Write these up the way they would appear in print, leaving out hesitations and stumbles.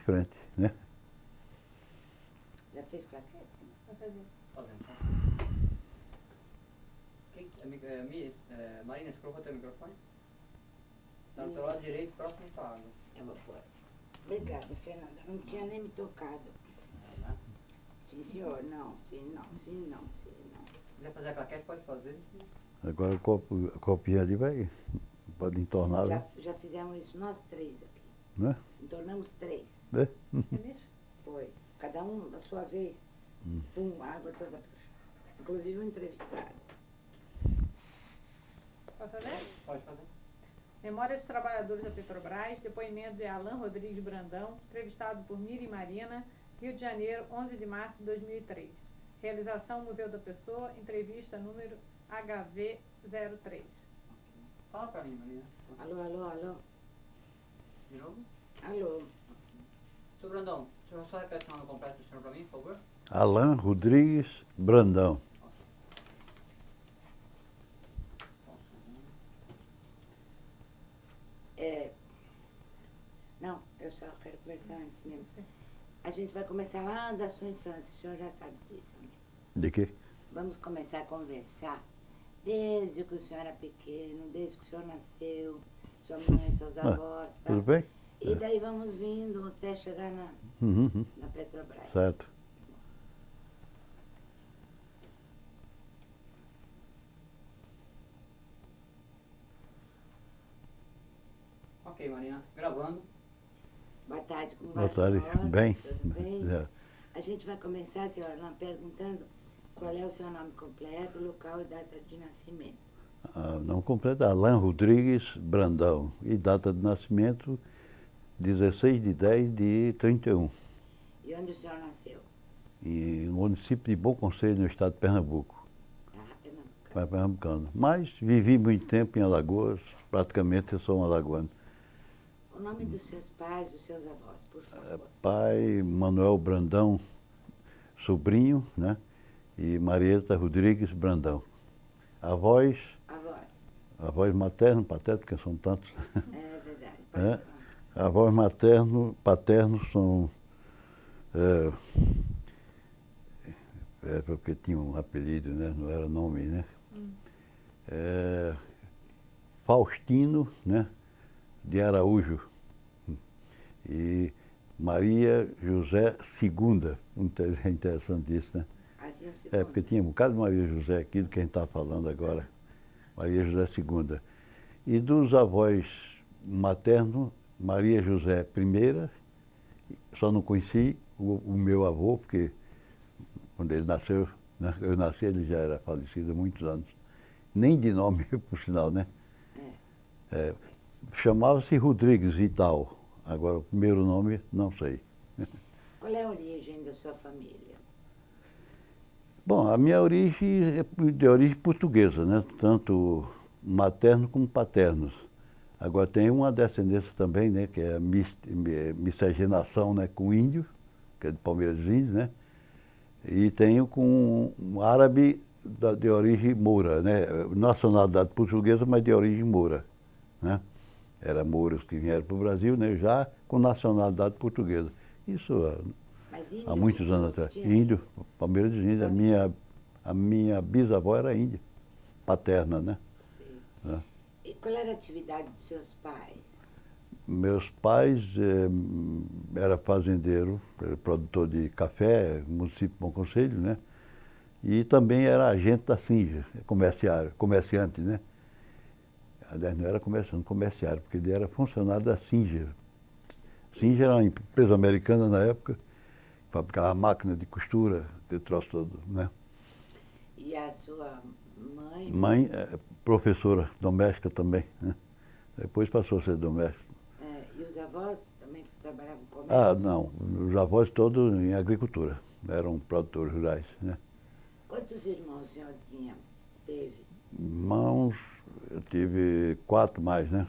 frente, né? Já fez claquete? Vai fazer. Marina, escreveu o teu microfone? Está do teu lado direito, próximo à tua água. Eu vou pôr. Obrigada, Fernanda. Não tinha nem me tocado. Sim, senhor. Não, sim, não, sim, não, sim, não. Se quiser fazer a claquete, pode fazer. Agora o copinho ali pode entornar, né? Já fizemos isso nós três aqui. Né? Entornamos 3. É? É mesmo? Foi. Cada um a sua vez. Pum, água toda. Inclusive o entrevistado. Posso fazer? Pode fazer. Memória dos Trabalhadores da Petrobras, depoimento de Alain Rodrigues Brandão, entrevistado por Miriam Marina, Rio de Janeiro, 11 de março de 2003. Realização Museu da Pessoa, entrevista número HV03. Fala pra mim, Marina. Alô, alô, alô. De novo? Alô. Seu Brandão, o senhor só repete o nome completo do senhor pra mim, por favor? Alain Rodrigues Brandão. Não, eu só quero conversar antes mesmo. A gente vai começar lá da sua infância, o senhor já sabe disso, né? De quê? Vamos começar a conversar desde que o senhor era pequeno, desde que o senhor nasceu, sua mãe, seus avós, tá? Tudo bem? E daí vamos vindo até chegar na Petrobras. Certo. Ok, Marina. Gravando. Boa tarde, como Boa vai, senhora? tarde. Bem? Tudo bem? É. A gente vai começar, senhora, Alain, perguntando qual é o seu nome completo, local e data de nascimento. Não completo, Alain Rodrigues Brandão. E data de nascimento, 16 de 10 de 31. E onde o senhor nasceu? No município de Bom Conselho, no estado de Pernambuco. Pernambucano. Mas vivi muito tempo em Alagoas, praticamente eu sou um alagoano. O nome dos seus pais, dos seus avós, por favor. Pai Manuel Brandão, sobrinho, né? E Marieta Rodrigues Brandão. Avós materno, paterno, porque são tantos. É verdade, pode falar. Avós paternos são... porque tinha um apelido, né? Não era nome, né? Faustino, né? De Araújo. E Maria José II. É interessante isso, né? Assim, o segundo. Porque tinha um bocado de Maria José aqui, do que a gente está falando agora. Maria José II. E dos avós maternos, Maria José I, só não conheci o meu avô, porque quando ele nasceu, né, eu nasci, ele já era falecido há muitos anos. Nem de nome, por sinal, né? Chamava-se Rodrigues Vidal. Agora, o primeiro nome, não sei. Qual é a origem da sua família? Bom, a minha origem é de origem portuguesa, né? Tanto materno como paternos. Agora tem uma descendência também, né? Que é a miscigenação, né? Com índio, que é de Palmeiras dos Índios, né? E tenho com um árabe de origem moura, né? Nacionalidade portuguesa, mas de origem moura, né? Eram mouros que vieram para o Brasil, né? Já com nacionalidade portuguesa. Isso há muitos anos atrás. Índio, Palmeiras dos Índios. A minha bisavó era índia, paterna, né? Sim. E qual era a atividade dos seus pais? Meus pais eram fazendeiro, produtor de café, município de Bom Conselho, né? E também era agente da Singer, comerciante, né? Aliás, não era comerciário, porque ele era funcionário da Singer. Singer era uma empresa americana na época, fabricava máquina de costura, aquele troço todo, né? E a sua mãe? Mãe, professora doméstica também, né? Depois passou a ser doméstica. E os avós também trabalhavam com comércio? Não, os avós todos em agricultura, eram produtores rurais, né? Quantos irmãos o senhor teve? Irmãos, eu tive 4 mais, né?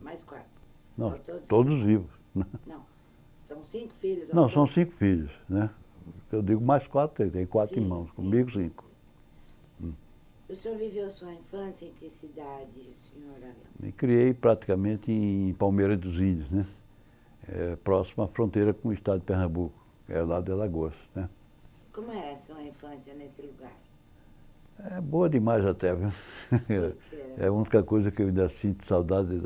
Mais 4? Não, todos vivos. Não, são 5 filhos? Não, são 5 filhos, né? Eu digo mais 4, tem 4 irmãos, comigo 5. O senhor viveu sua infância em que cidade, senhor Alain? Me criei praticamente em Palmeiras dos Índios, né? próximo à fronteira com o estado de Pernambuco, é lá de Alagoas, né? Como era a sua infância nesse lugar? É boa demais até, viu? É a única coisa que eu ainda sinto saudade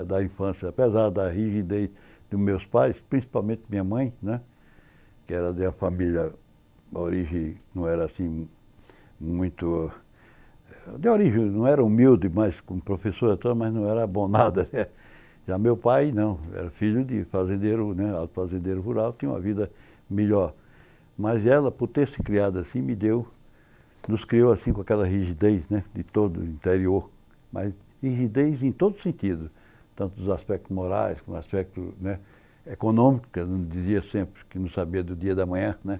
da infância, apesar da rigidez dos meus pais, principalmente minha mãe, né? Que era de uma família, a origem não era assim muito... De origem não era humilde, mas como professora toda, mas não era abonada, né? Já meu pai não, era filho de fazendeiro, né? Alto fazendeiro rural, tinha uma vida melhor. Mas ela, por ter se criado assim, nos criou assim com aquela rigidez, né, de todo o interior, mas rigidez em todo sentido, tanto dos aspectos morais como aspectos, né, econômicos, que eu não dizia sempre que não sabia do dia da manhã, né.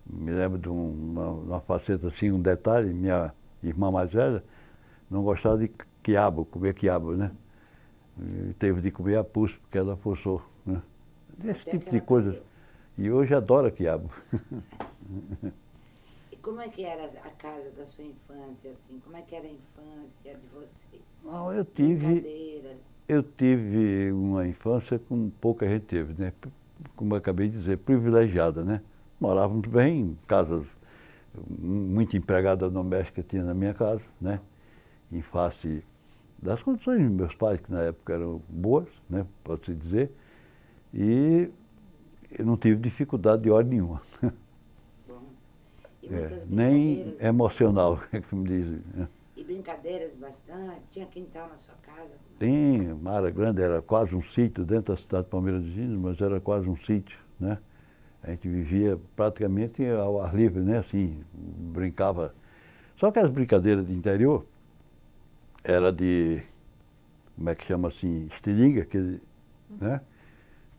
Me lembro de uma faceta assim, um detalhe, minha irmã mais velha não gostava de quiabo, comer quiabo, né. E teve de comer a pus, porque ela forçou, né. Esse tipo de coisas. E hoje adora quiabo. E como é que era a casa da sua infância, assim? Como é que era a infância de vocês? Não, Brincadeiras? eu tive uma infância como pouca gente teve, né? Como eu acabei de dizer, privilegiada, né? Morávamos bem em casas, muita empregada doméstica tinha na minha casa, né? Em face das condições dos meus pais, que na época eram boas, né? Pode-se dizer. E eu não tive dificuldade de ordem nenhuma. Bom. E muitas nem brincadeiras? emocional, como dizem. Né? E brincadeiras bastante? Tinha quintal na sua casa? Tem, uma área grande, era quase um sítio dentro da cidade de Palmeiras dos Índios, mas era quase um sítio, né? A gente vivia praticamente ao ar livre, né? Assim, brincava. Só que as brincadeiras de interior era de, como é que chama assim, estilinga, né?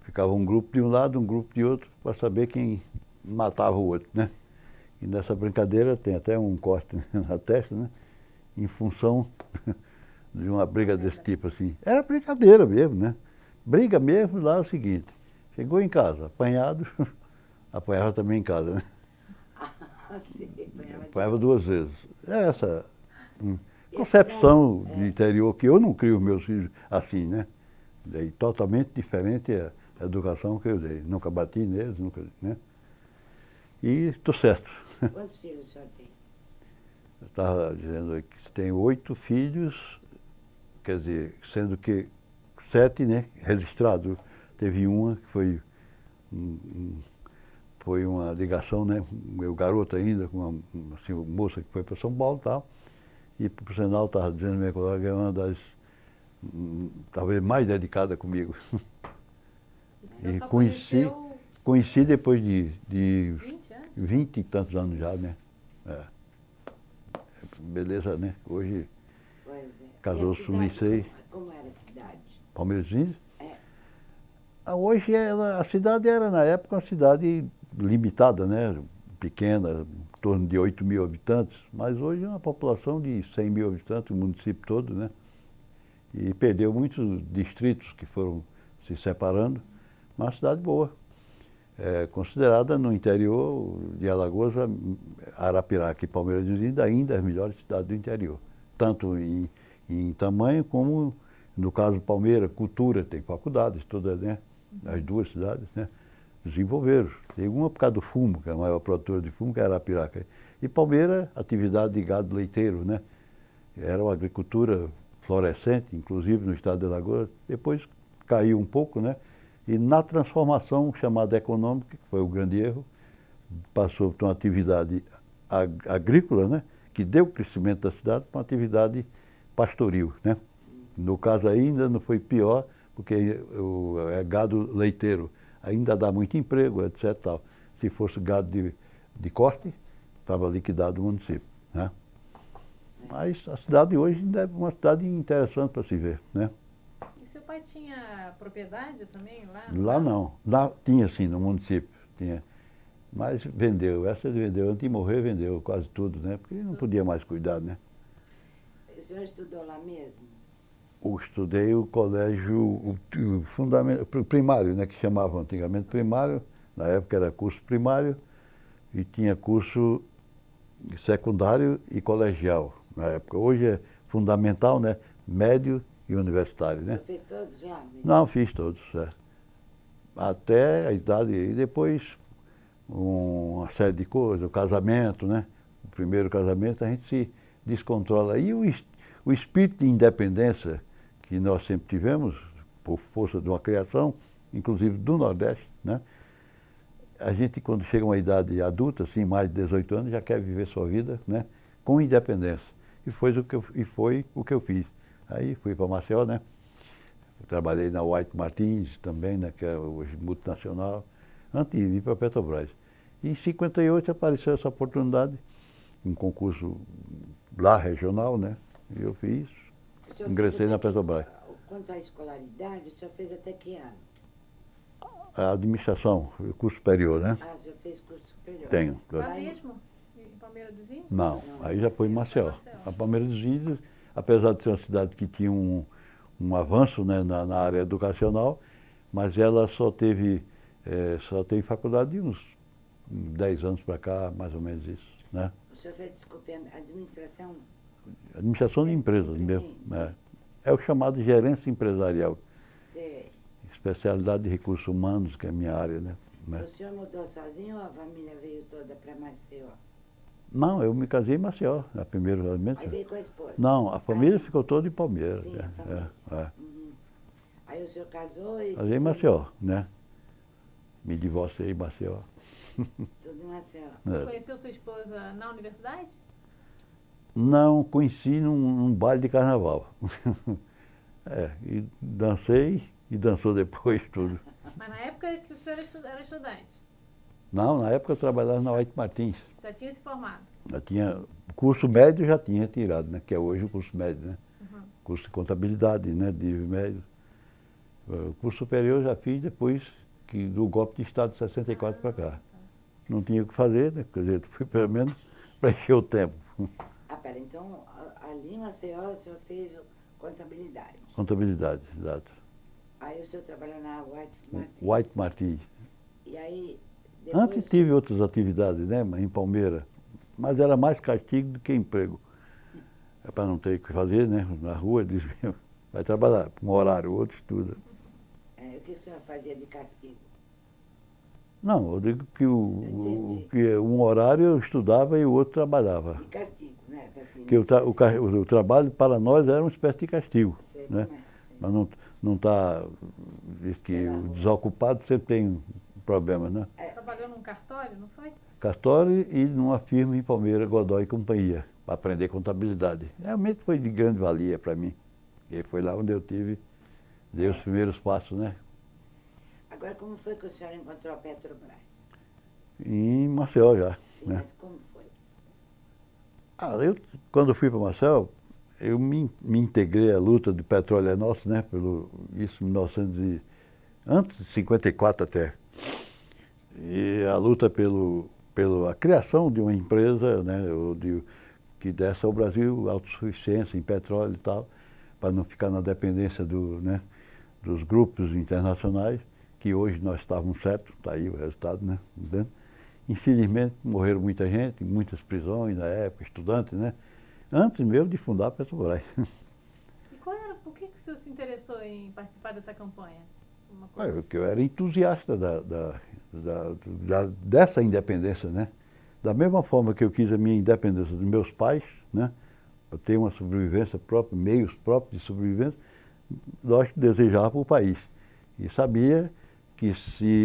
Ficava um grupo de um lado, um grupo de outro, para saber quem matava o outro, né? E nessa brincadeira tem até um corte na testa, né? Em função de uma briga desse tipo, assim. Era brincadeira mesmo, né? Briga mesmo lá é o seguinte, chegou em casa, apanhado, apanhava também em casa, né? Sim, Apanhava 2 vezes. É essa concepção de interior que eu não crio meus filhos assim, né? Daí totalmente diferente a educação que eu dei. Nunca bati neles, nunca, né? E estou certo. Quantos filhos o senhor tem? Eu estava dizendo que tem 8 filhos, quer dizer, sendo que 7, né, registrados. Teve uma que foi uma ligação, né, meu garoto ainda, com uma assim, moça que foi para São Paulo e tal. E, por sinal, estava dizendo minha colega, é uma das, talvez, mais dedicada comigo. E conheci depois de 20 e tantos anos já, né? É. Beleza, né? Hoje casou-se no Licei. Como era a cidade? Palmeiras dos Índios? É. Hoje a cidade era, na época, uma cidade limitada, né? Pequena, em torno de 8 mil habitantes, mas hoje é uma população de 100 mil habitantes, o município todo, né? E perdeu muitos distritos que foram se separando, mas uma cidade boa. É considerada no interior de Alagoas, Arapiraca e Palmeiras dos Índios ainda as melhores cidades do interior. Tanto em tamanho como, no caso Palmeiras, cultura, tem faculdades, todas, né? As 2 cidades, né? Desenvolveram. Tem uma por causa do fumo, que é a maior produtora de fumo, que é Arapiraca. E Palmeiras, atividade de gado leiteiro, né? Era uma agricultura florescente, inclusive no estado de Alagoas. Depois caiu um pouco, né? E na transformação chamada econômica, que foi o grande erro, passou por uma atividade agrícola, né? Que deu o crescimento da cidade para uma atividade pastoril, né? No caso ainda não foi pior, porque é gado leiteiro. Ainda dá muito emprego, etc. Tal. Se fosse gado de corte, estava liquidado o município, né? Mas a cidade hoje ainda é uma cidade interessante para se ver, né? E seu pai tinha propriedade também lá? Lá não. Lá tinha sim, no município, tinha. Mas vendeu, essa ele vendeu. Antes de morrer, vendeu quase tudo, né? Porque ele não podia mais cuidar, né? O senhor estudou lá mesmo? Eu estudei o colégio primário, né? Que chamavam antigamente primário. Na época era curso primário e tinha curso secundário e colegial. Na época. Hoje é fundamental, né? Médio e universitário, né? Você fez todos já? Não, fiz todos, é. até a idade, e depois uma série de coisas, o casamento, né? O primeiro casamento a gente se descontrola. E o espírito de independência que nós sempre tivemos, por força de uma criação, inclusive do Nordeste, né? A gente, quando chega a uma idade adulta, assim, mais de 18 anos, já quer viver sua vida, né? Com independência. E foi o que eu fiz. Aí fui para Maceió, né? Trabalhei na White Martins também, né? Que é hoje multinacional, antes de ir para a Petrobras. E em 58 apareceu essa oportunidade, um concurso lá regional, né? E eu fiz, O senhor ingressei fez na até que- Petrobras. Quanto à escolaridade, o senhor fez até que ano? A administração, o curso superior, né? Ah, o senhor fez curso superior. Tenho. Lá mesmo? Em Palmeira dos Índios? Não, aí já foi em Maceió. Maceió. A Palmeiras dos Índios, apesar de ser uma cidade que tinha um avanço, né, na área educacional, mas ela só teve faculdade de uns 10 anos para cá, mais ou menos isso, né? O senhor fez, desculpe, administração? Administração de empresas mesmo. Sim. É o chamado gerência empresarial, Sei. especialidade de recursos humanos, que é a minha área, né? O senhor mudou sozinho ou a família veio toda para Maceió? Não, eu me casei em Maceió, na primeira casamento. Aí veio com a esposa? Não, a família Aí- ficou toda em Palmeiras. Sim, a família. Uhum. Aí o senhor casou e... Casei em Maceió, né? Me divorciei em Maceió. Tudo em Maceió. É. Conheceu sua esposa na universidade? Não, conheci num baile de carnaval. E dancei e dançou depois tudo. Mas na época que o senhor era estudante, Não, na época eu trabalhava na White Martins. já tinha se formado. Já tinha, curso médio já tinha tirado, né? Que é hoje o curso médio, né? Uhum. Curso de contabilidade, né? De nível médio. O curso superior eu já fiz depois do golpe de Estado de 64 para cá. Não tinha o que fazer, né? Quer dizer, fui pelo menos para encher o tempo. Ah, pera, então ali em Maceió o senhor fez contabilidade. Contabilidade, exato. Aí o senhor trabalhou na White Martins. White Martins. E aí, depois... Antes tive outras atividades, né? Em Palmeira. Mas era mais castigo do que emprego. É para não ter o que fazer, né? Na rua, eles vinham, vai trabalhar, um horário, o outro estuda. O que o senhor fazia de castigo? Não, eu digo que Entendi. que um horário eu estudava e o outro trabalhava. De castigo, né? Assim, Que o trabalho para nós era uma espécie de castigo, Sei né? como é, sei. Mas não está... Diz que o desocupado sempre tem problemas, né? Trabalhou num cartório, não foi? Cartório e numa firma em Palmeira, Godoy e Companhia, para aprender contabilidade. Realmente foi de grande valia para mim. E foi lá onde eu dei os primeiros passos, né? Agora, como foi que o senhor encontrou a Petrobras? Em Maceió já, Sim, né? mas como foi? Quando fui para Maceió, eu me integrei à luta do petróleo é nosso, né? Isso em 1900 antes de 54 até. E a luta pela criação de uma empresa, né? Que desse ao Brasil autossuficiência em petróleo e tal, para não ficar na dependência dos grupos internacionais, que hoje nós estávamos certos, está aí o resultado, né? Entendeu? Infelizmente morreram muita gente, muitas prisões na época, estudantes, né? Antes mesmo de fundar a Petrobras. E por que o senhor se interessou em participar dessa campanha? Porque eu era entusiasta dessa independência, né? Da mesma forma que eu quis a minha independência dos meus pais, né? Para ter uma sobrevivência própria, meios próprios de sobrevivência, nós desejávamos o país. E sabia que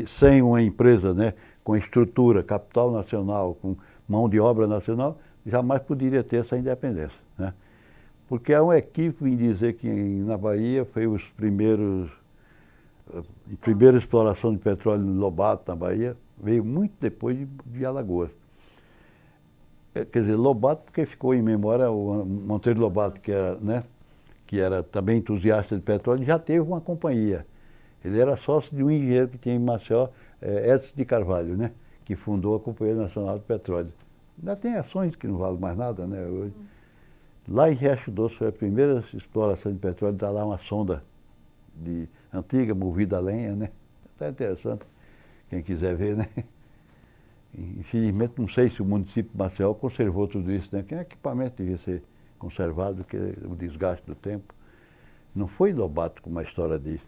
sem uma empresa, né, com estrutura, capital nacional, com mão de obra nacional, jamais poderia ter essa independência, né? Porque há um equívoco em dizer que na Bahia foi a primeira exploração de petróleo no Lobato, na Bahia, veio muito depois de Alagoas. Quer dizer, Lobato, porque ficou em memória o Monteiro Lobato, que era também entusiasta de petróleo, já teve uma companhia. Ele era sócio de um engenheiro que tinha em Maceió, Edson de Carvalho, né? Que fundou a Companhia Nacional de Petróleo. Ainda tem ações que não valem mais nada, né? Hoje. Lá em Riacho Doce foi a primeira exploração de petróleo, está lá uma sonda antiga, movida a lenha, né? Está interessante, quem quiser ver, né? Infelizmente, não sei se o município de Maceió conservou tudo isso, né? Que equipamento devia ser conservado, que o desgaste do tempo. Não foi Lobato, como a história diz.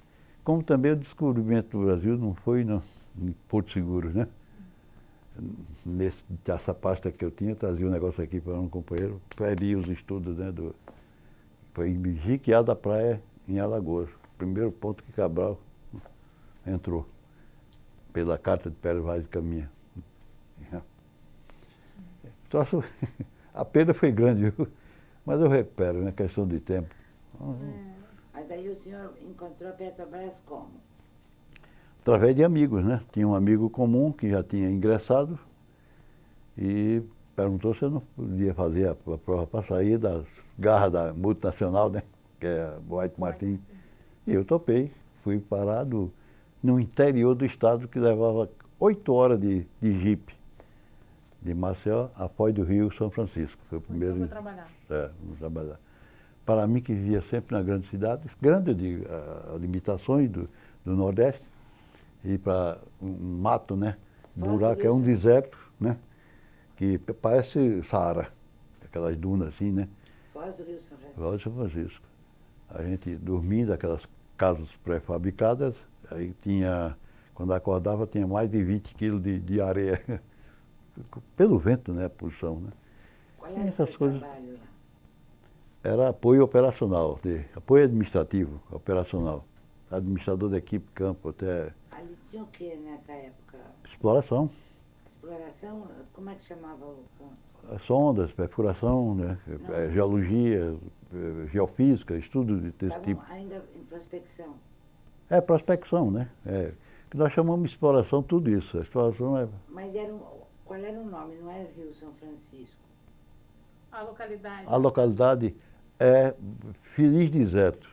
Como também o descobrimento do Brasil não foi em Porto Seguro, né? Nessa pasta que eu tinha, trazia um negócio aqui para um companheiro, feria os estudos, né? Foi em Jiquiá da Praia, em Alagoas. Primeiro ponto que Cabral entrou, pela carta de Pérez Vaz de Caminha. A perda foi grande, viu? Mas eu recupero, né? Questão de tempo. Mas aí o senhor encontrou a Petrobras como? Através de amigos, né? Tinha um amigo comum que já tinha ingressado e perguntou se eu não podia fazer a prova para sair das garras da multinacional, né? Que é a White Martin. E eu topei. Fui parado no interior do estado, que levava 8 horas de jipe. De Maceió a Foz do Rio, São Francisco. Foi o primeiro. Foi trabalhar. Vou trabalhar. Para mim, que vivia sempre na grande cidade, grande, eu digo, as limitações do Nordeste, e para um mato, né? Buraco, é um deserto, né? Que parece Saara, aquelas dunas assim, né? Foz do Rio São Francisco. Foz de São Francisco. A gente dormindo naquelas casas pré-fabricadas, aí tinha, quando acordava, tinha mais de 20 quilos de areia, pelo vento, né? A posição, né? Qual era o Essas seu coisas. trabalho lá? Era apoio operacional, apoio administrativo, operacional. Administrador da equipe campo, até Ali tinha o que nessa época? exploração, Exploração? Como é que chamava o ponto? sondas, perfuração, né? Geologia, geofísica, estudo desse Estavam tipo. ainda em prospecção. É prospecção, né? Que nós chamamos de exploração tudo isso. A exploração é Mas qual era o nome? Não era Rio São Francisco? A localidade. a localidade é Feliz Deserto,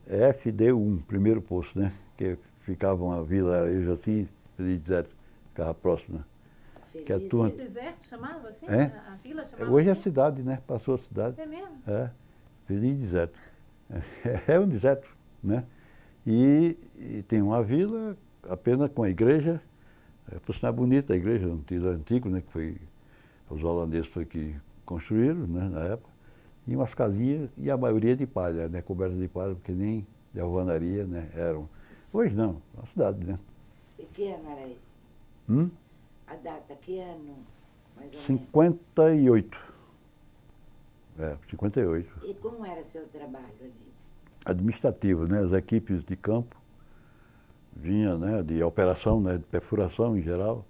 FD1, primeiro posto, né? Que ficava uma vilarejo assim, Feliz Deserto, ficava próximo, né? Que a Feliz turma- Feliz Deserto chamava assim? É? A vila chamava Hoje é assim? cidade, né? Passou a cidade. É mesmo? Feliz Deserto. É um deserto, né? E tem uma vila apenas com a igreja, por sinal bonita a igreja, um tiro antigo, né? Que foi, os holandeses foi que construíram, né? Na época, e umas casinhas, e a maioria de palha, né? Coberta de palha, porque nem de alvenaria, né? Eram. Hoje não, uma cidade, né? E que ano era esse? Hum? A data, que ano? Mais ou menos. 58. 58. E como era seu trabalho ali? Administrativo, né? As equipes de campo vinham, né? De operação, né? De perfuração em geral,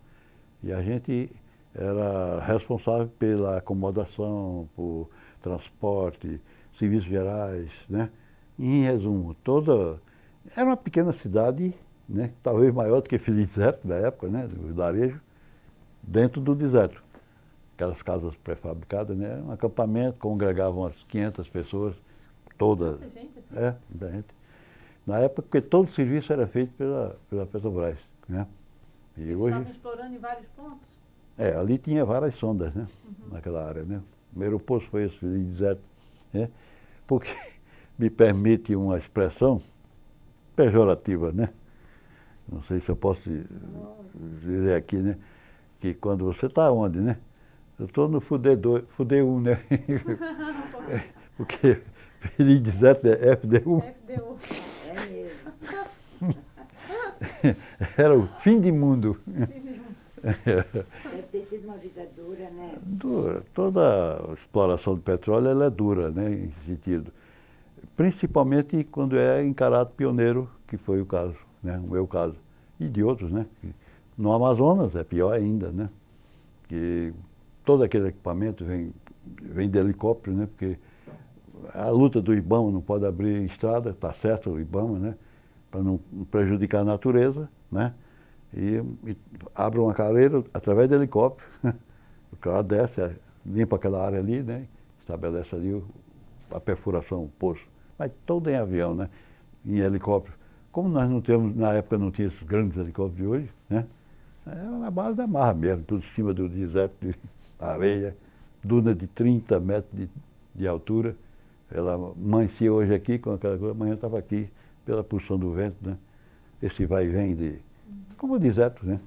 e a gente era responsável pela acomodação, por transporte, serviços gerais, né? Em resumo, era uma pequena cidade, né? Talvez maior do que Feliz Deserto na época, né? Do vilarejo, dentro do deserto. Aquelas casas pré-fabricadas, né? Um acampamento, congregavam umas 500 pessoas, todas. Muita gente assim? Muita gente. Na época, porque todo o serviço era feito pela Petrobras, né? E Eles hoje, estavam explorando em vários pontos? ali tinha várias sondas, né? Naquela área, né? O primeiro posto foi esse, Feliz Deserto, né? Porque me permite uma expressão pejorativa, né? Não sei se eu posso dizer aqui, né? Que quando você está onde, né? Eu estou no FUD1, né? Porque Feliz Deserto é FD1. FDU. É mesmo. Era o fim de mundo. Deve ter sido uma vida dura, né? Dura. Toda a exploração do petróleo ela é dura, né? Em sentido. Principalmente quando é encarado pioneiro, que foi o caso, né? O meu caso. E de outros, né? No Amazonas é pior ainda, né? Que todo aquele equipamento vem de helicóptero, né? Porque a luta do IBAMA não pode abrir estrada, está certo o IBAMA, né? Para não prejudicar a natureza, né? E abre uma carreira através de helicóptero. O cara desce, limpa aquela área ali, né? Estabelece ali a perfuração, o poço. Mas todo em avião, né? Em helicóptero. Como nós não temos, na época não tinha esses grandes helicópteros de hoje, né? Era na base da marra mesmo, tudo em cima do deserto de areia, duna de 30 metros de altura. Ela amanhecia hoje aqui com aquela coisa, amanhã estava aqui, pela pulsão do vento, né? Esse vai e vem como o deserto, né?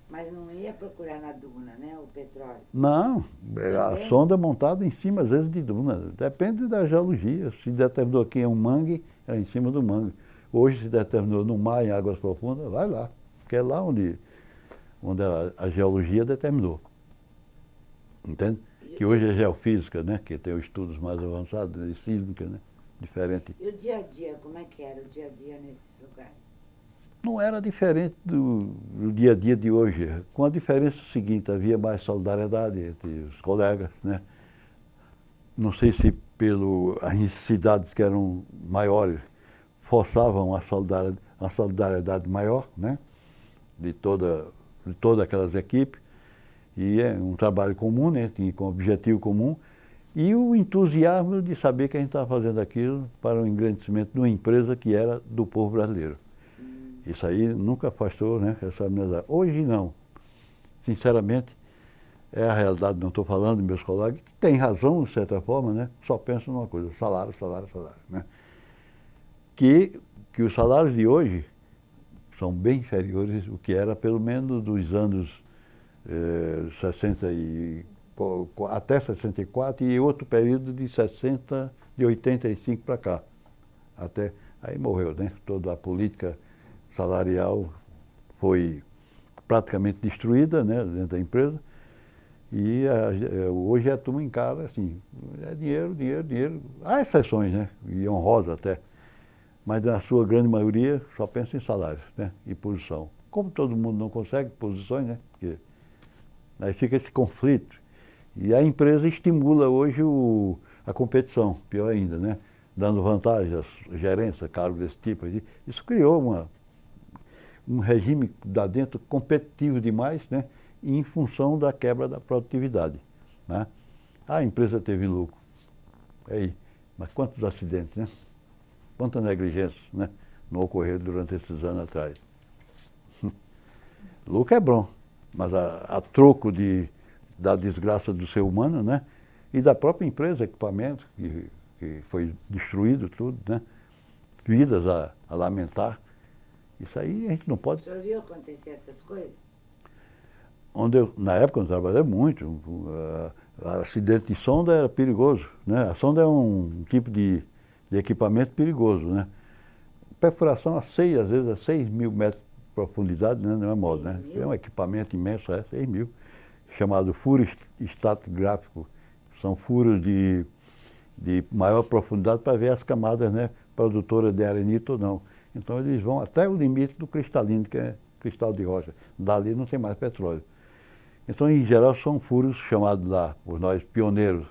Mas não ia procurar na duna, né? O petróleo. Não, a sonda montada em cima, às vezes, de duna. Depende da geologia. Se determinou aqui é um mangue, é em cima do mangue. Hoje se determinou no mar, em águas profundas, vai lá, porque é lá onde a geologia determinou. Entende? Que hoje é geofísica, né? Que tem os estudos mais avançados, de sísmica, né? Diferente. E o dia a dia, como é que era o dia a dia nesses lugares? Não era diferente do dia a dia de hoje, com a diferença seguinte, havia mais solidariedade entre os colegas, né? Não sei se as necessidades que eram maiores forçavam a solidariedade maior, né? De todas aquelas equipes, e é um trabalho comum, né? Com objetivo comum, e o entusiasmo de saber que a gente estava fazendo aquilo para o engrandecimento de uma empresa que era do povo brasileiro. Isso aí nunca afastou, né, essa amizade. Hoje não. Sinceramente, é a realidade, não estou falando dos meus colegas, que tem razão, de certa forma, né? Só pensam numa coisa, salário, salário, salário. Né? Que os salários de hoje são bem inferiores ao que era pelo menos dos anos 60 até 64 e outro período de 85 para cá. Aí morreu, né? Toda a política salarial foi praticamente destruída, né, dentro da empresa. E hoje a turma encara assim, é dinheiro, dinheiro, dinheiro. Há exceções, né? E honrosas até. Mas na sua grande maioria só pensa em salários, né? E posição. Como todo mundo não consegue posições, né? Porque aí fica esse conflito. E a empresa estimula hoje a competição, pior ainda, né? Dando vantagem às gerências, cargos desse tipo. Isso criou um regime lá dentro competitivo demais, né? Em função da quebra da produtividade. Né? A empresa teve lucro. Aí, mas quantos acidentes, né? Quantas negligências, né? Não ocorreram durante esses anos atrás. Lucro é bom, mas a troco da desgraça do ser humano, né? E da própria empresa, equipamento, que foi destruído tudo, né? Vidas a lamentar. Isso aí a gente não pode... O senhor viu acontecer essas coisas? Na época eu trabalhei muito, acidente de sonda era perigoso, né? A sonda é um tipo de equipamento perigoso, né? Perfuração às vezes a 6 mil metros de profundidade, né? Não é modo, né? É um equipamento imenso, 6 mil, chamado furo estratigráfico. São furos de maior profundidade para ver as camadas, né? Produtoras de arenito ou não. Então eles vão até o limite do cristalino, que é cristal de rocha. Dali não tem mais petróleo. Então, em geral, são furos chamados lá, por nós, pioneiros.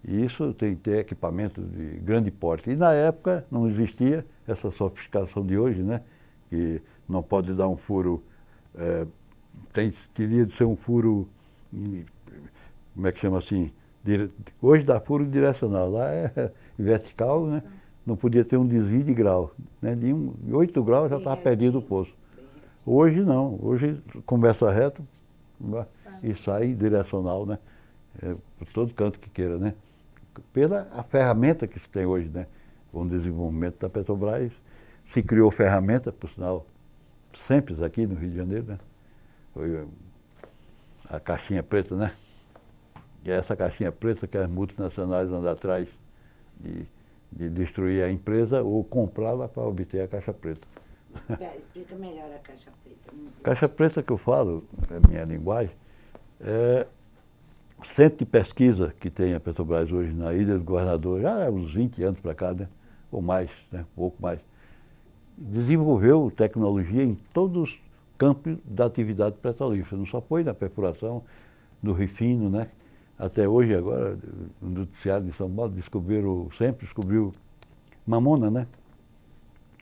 E isso tem que ter equipamento de grande porte. E na época não existia essa sofisticação de hoje, né? Que não pode dar um furo... teria de ser um furo... Como é que chama assim? Hoje dá furo direcional. Lá é vertical, né? Não podia ter um desvio de grau. Né? De 8 graus já estava perdido o poço. Hoje não. Hoje começa reto e sai direcional, né? Por todo canto que queira, né? Pela a ferramenta que se tem hoje, né? Com o desenvolvimento da Petrobras, se criou ferramenta, por sinal, simples aqui no Rio de Janeiro, né? Foi a caixinha preta, né? E é essa caixinha preta que as multinacionais andam atrás de destruir a empresa ou comprá-la para obter a caixa preta. Explica melhor a caixa preta. Caixa preta que eu falo, é minha linguagem, é centro de pesquisa que tem a Petrobras hoje na Ilha do Governador, já há uns 20 anos para cá, né? Ou mais, né? Pouco mais. Desenvolveu tecnologia em todos os campos da atividade petrolífera, não só foi na perfuração, no refino, né? Até hoje, agora, no noticiário de São Paulo, sempre descobriu mamona, né?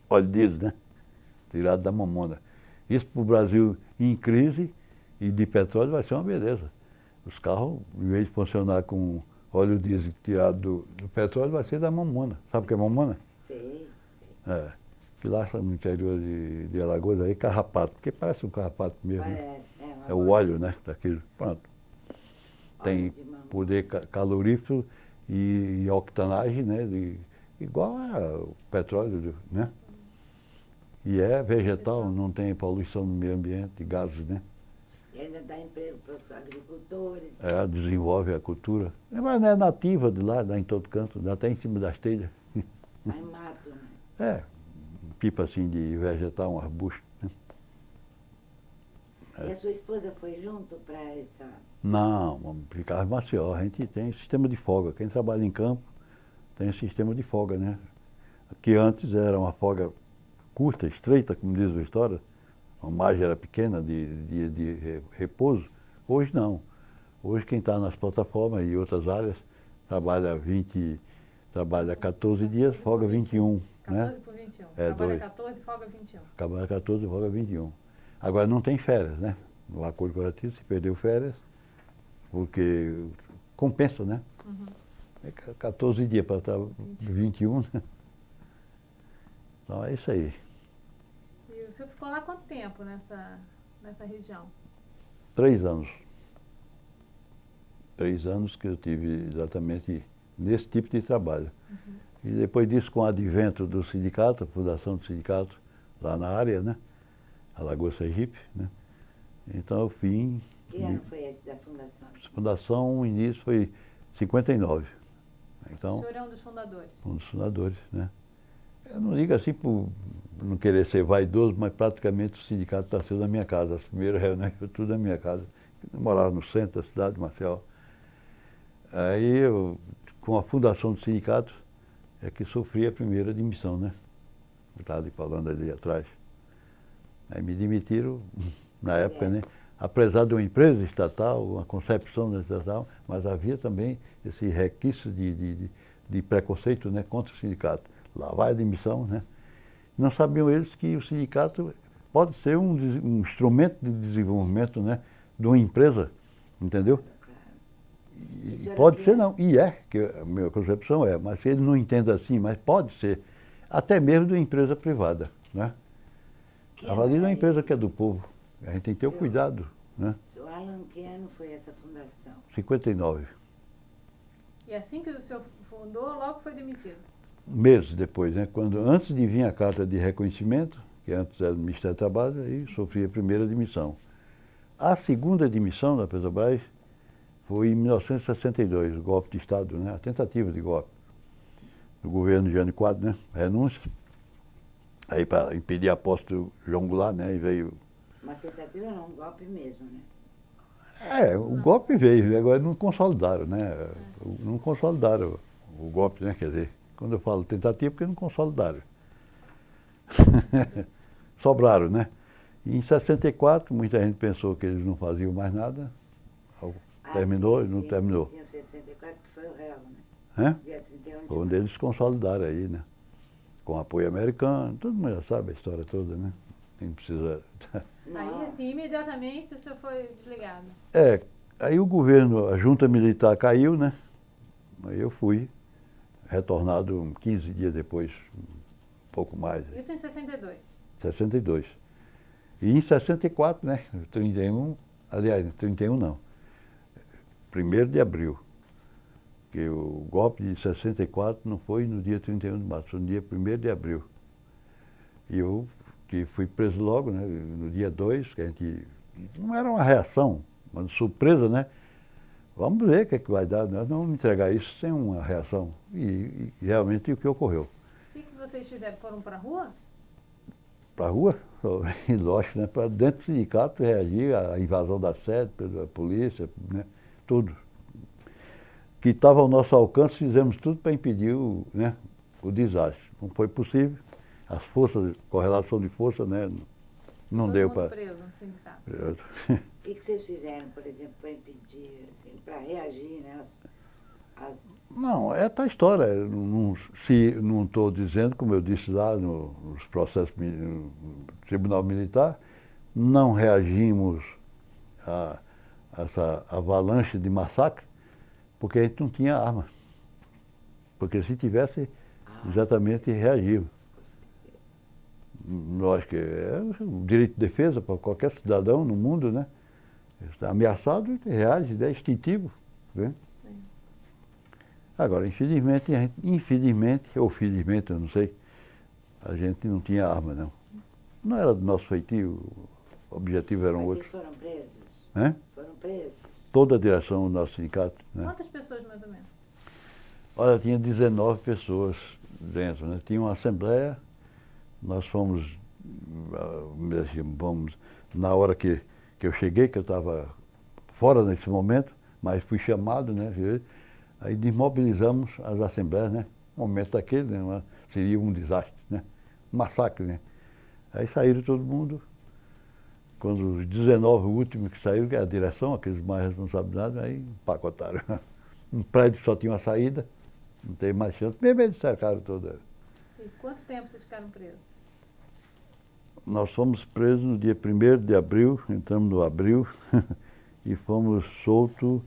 Óleo diesel, né? Tirado da mamona. Isso para o Brasil em crise e de petróleo vai ser uma beleza. Os carros, em vez de funcionar com óleo diesel tirado do petróleo, vai ser da mamona. Sabe o que é mamona? Sei. Que lá no interior de Alagoas, aí, carrapato, porque parece um carrapato mesmo. Parece, né? É o óleo, né? Daquilo. Pronto. Tem poder calorífero e octanagem, né? Igual ao petróleo, né? E é vegetal, não tem poluição no meio ambiente, gases, né? E ainda dá emprego para os agricultores. Desenvolve a cultura. Mas não é nativa de lá, dá em todo canto, dá até em cima das telhas. Mas mato, né? tipo assim de vegetal, um arbusto. Né? E a sua esposa foi junto para essa... Não, vamos ficar em Maceió. A gente tem sistema de folga. Quem trabalha em campo tem sistema de folga, né? Que antes era uma folga curta, estreita, como diz a história. A margem era pequena de repouso. Hoje não. Hoje quem está nas plataformas e outras áreas trabalha 14 dias, folga 21. 14 né? por 21. É, Trabalha dois. 14 e folga 21. Trabalha 14, folga 21. Agora não tem férias, né? No acordo coletivo se perdeu férias, porque compensa, né? Uhum. É 14 dias para estar 21, né? Então é isso aí. E o senhor ficou lá quanto tempo nessa região? 3 anos. 3 anos que eu tive exatamente nesse tipo de trabalho. Uhum. E depois disso, com o advento do sindicato, a fundação do sindicato lá na área, né? Alagoas Sergipe, né? Então eu vim... Que ano foi esse da fundação? A fundação, o início foi 59. Então, O senhor é um dos fundadores? um dos fundadores, né? Eu não digo assim por não querer ser vaidoso, mas praticamente o sindicato nasceu na minha casa. As primeiras reuniões foi tudo na minha casa. Eu morava no centro da cidade de Maceió. Aí eu, com a fundação do sindicato, é que sofri a primeira demissão, né? Eu estava falando ali atrás. Aí me demitiram, na época, né? Apesar de uma empresa estatal, uma concepção da estatal, mas havia também esse requisito de preconceito, né, contra o sindicato. Lá vai a demissão, né? Não sabiam eles que o sindicato pode ser um instrumento de desenvolvimento, né, de uma empresa, entendeu? E pode ser não, e é, que a minha concepção é, mas se ele não entende assim, mas pode ser, até mesmo de uma empresa privada, né? A Valide é uma empresa que é do povo, a gente tem que ter o cuidado, né? Seu Alan, que ano foi essa fundação? 59. E assim que o senhor fundou, logo foi demitido? Meses depois, né? Antes de vir a carta de reconhecimento, que antes era do Ministério do Trabalho, aí sofri a primeira demissão. A segunda demissão da Petrobras foi em 1962, o golpe de Estado, né? A tentativa de golpe do governo de Jânio Quadros, né? Renúncia. Aí para impedir a posse do João Goulart, né? E veio... Uma tentativa não, um golpe mesmo, né? O golpe veio, agora não consolidaram, né? Não consolidaram o golpe, né? Quer dizer, quando eu falo tentativa, porque não consolidaram. Sobraram, né? E em 64, muita gente pensou que eles não faziam mais nada. Terminou e não terminou. Em 64, que foi o réu, né? Né? Dia 31 de Foi onde eles consolidaram aí, né? Com apoio americano, todo mundo já sabe a história toda, né? Nem precisa... Aí, assim, imediatamente o senhor foi desligado? Aí o governo, a junta militar caiu, né? Aí eu fui retornado 15 dias depois, um pouco mais. Isso em 62? 62. E em 64, né? 31, aliás, 31 não. 1º de abril. Porque o golpe de 64 não foi no dia 31 de março, foi no dia 1º de abril. E eu que fui preso logo, né? No dia 2, que a gente... Não era uma reação, uma surpresa, né? Vamos ver o que é que vai dar. Nós não vamos entregar isso sem uma reação. E realmente o que ocorreu. O que vocês fizeram? Foram para a rua? Para a rua? Lógico, né? Para dentro do sindicato reagir à invasão da sede, pela polícia, né? Tudo. Que estava ao nosso alcance, fizemos tudo para impedir o desastre. Não foi possível. As forças, correlação de força, né? Não deu para... preso no sindicato. O que vocês fizeram, por exemplo, para impedir, assim, para reagir, né? Não, é a história. Não estou dizendo, como eu disse lá nos processos no Tribunal Militar, não reagimos a essa avalanche de massacre, porque a gente não tinha arma. Porque se tivesse, exatamente reagíamos. Lógico que é o direito de defesa para qualquer cidadão no mundo, né? Está ameaçado, reage, é instintivo. Né? Agora, infelizmente, ou felizmente, eu não sei, a gente não tinha arma, não. Não era do nosso feitio, o objetivo era outro. Vocês foram presos? Né? Foram presos? Toda a direção do nosso sindicato. Né? Quantas pessoas, mais ou menos? Olha, tinha 19 pessoas dentro, né? Tinha uma assembleia, Nós fomos, na hora que eu cheguei, que eu estava fora nesse momento, mas fui chamado, né? Aí desmobilizamos as assembleias, né? Um momento daquele, né? Seria um desastre, né? Um massacre, né? Aí saíram todo mundo. Quando os 19 últimos que saíram, que é a direção, aqueles mais responsabilizados, aí empacotaram. Um prédio só tinha uma saída, não teve mais chance. Mesmo eles cercaram toda. E quanto tempo vocês ficaram presos? Nós fomos presos no dia 1º de abril, entramos no abril, e fomos soltos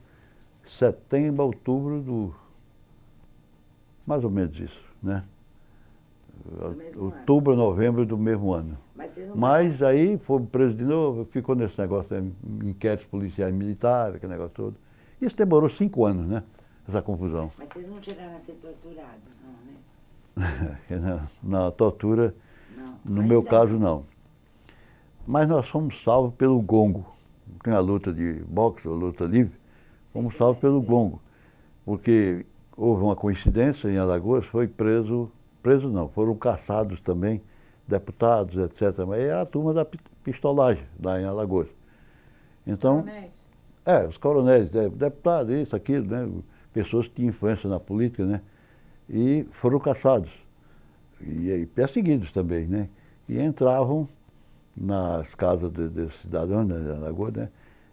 setembro, outubro do... mais ou menos isso, né? Outubro, novembro do mesmo ano. Mas aí fomos presos de novo, ficou nesse negócio, né? Inquéritos policiais militares, aquele negócio todo. Isso demorou 5 anos, né? Essa confusão. Mas vocês não chegaram a ser torturados, não, né? Na tortura, Não. no meu caso, não. Mas nós fomos salvos pelo gongo. Tem a luta de boxe ou luta livre, fomos salvos pelo gongo. Porque houve uma coincidência em Alagoas, foi presos não, foram caçados também, deputados, etc. Mas era a turma da pistolagem, lá em Alagoas. Então, os coronéis, deputados, isso, aquilo, né? Pessoas que tinham influência na política, né? E foram caçados. E perseguidos também, né? E entravam nas casas desses cidadãos, né, de Alagoas, né?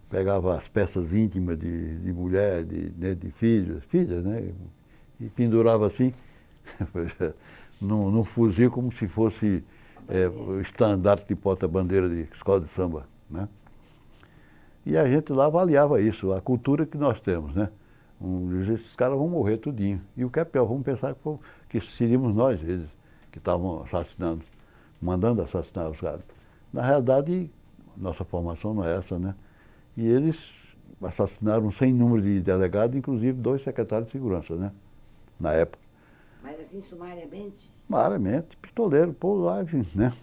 Pegavam as peças íntimas de mulher, de filhas, né? E pendurava assim, num fuzil, como se fosse o estandarte de porta-bandeira de escola de samba, né? E a gente lá avaliava isso, a cultura que nós temos, né? Esses caras vão morrer tudinho. E o que é pior, vamos pensar que seríamos nós, eles, que estavam assassinando, mandando assassinar os caras. Na realidade, nossa formação não é essa, né? E eles assassinaram sem número de delegados, inclusive 2 secretários de segurança, né? Na época. Mas assim, sumariamente? Sumariamente, pistoleiro, por lá, enfim, né?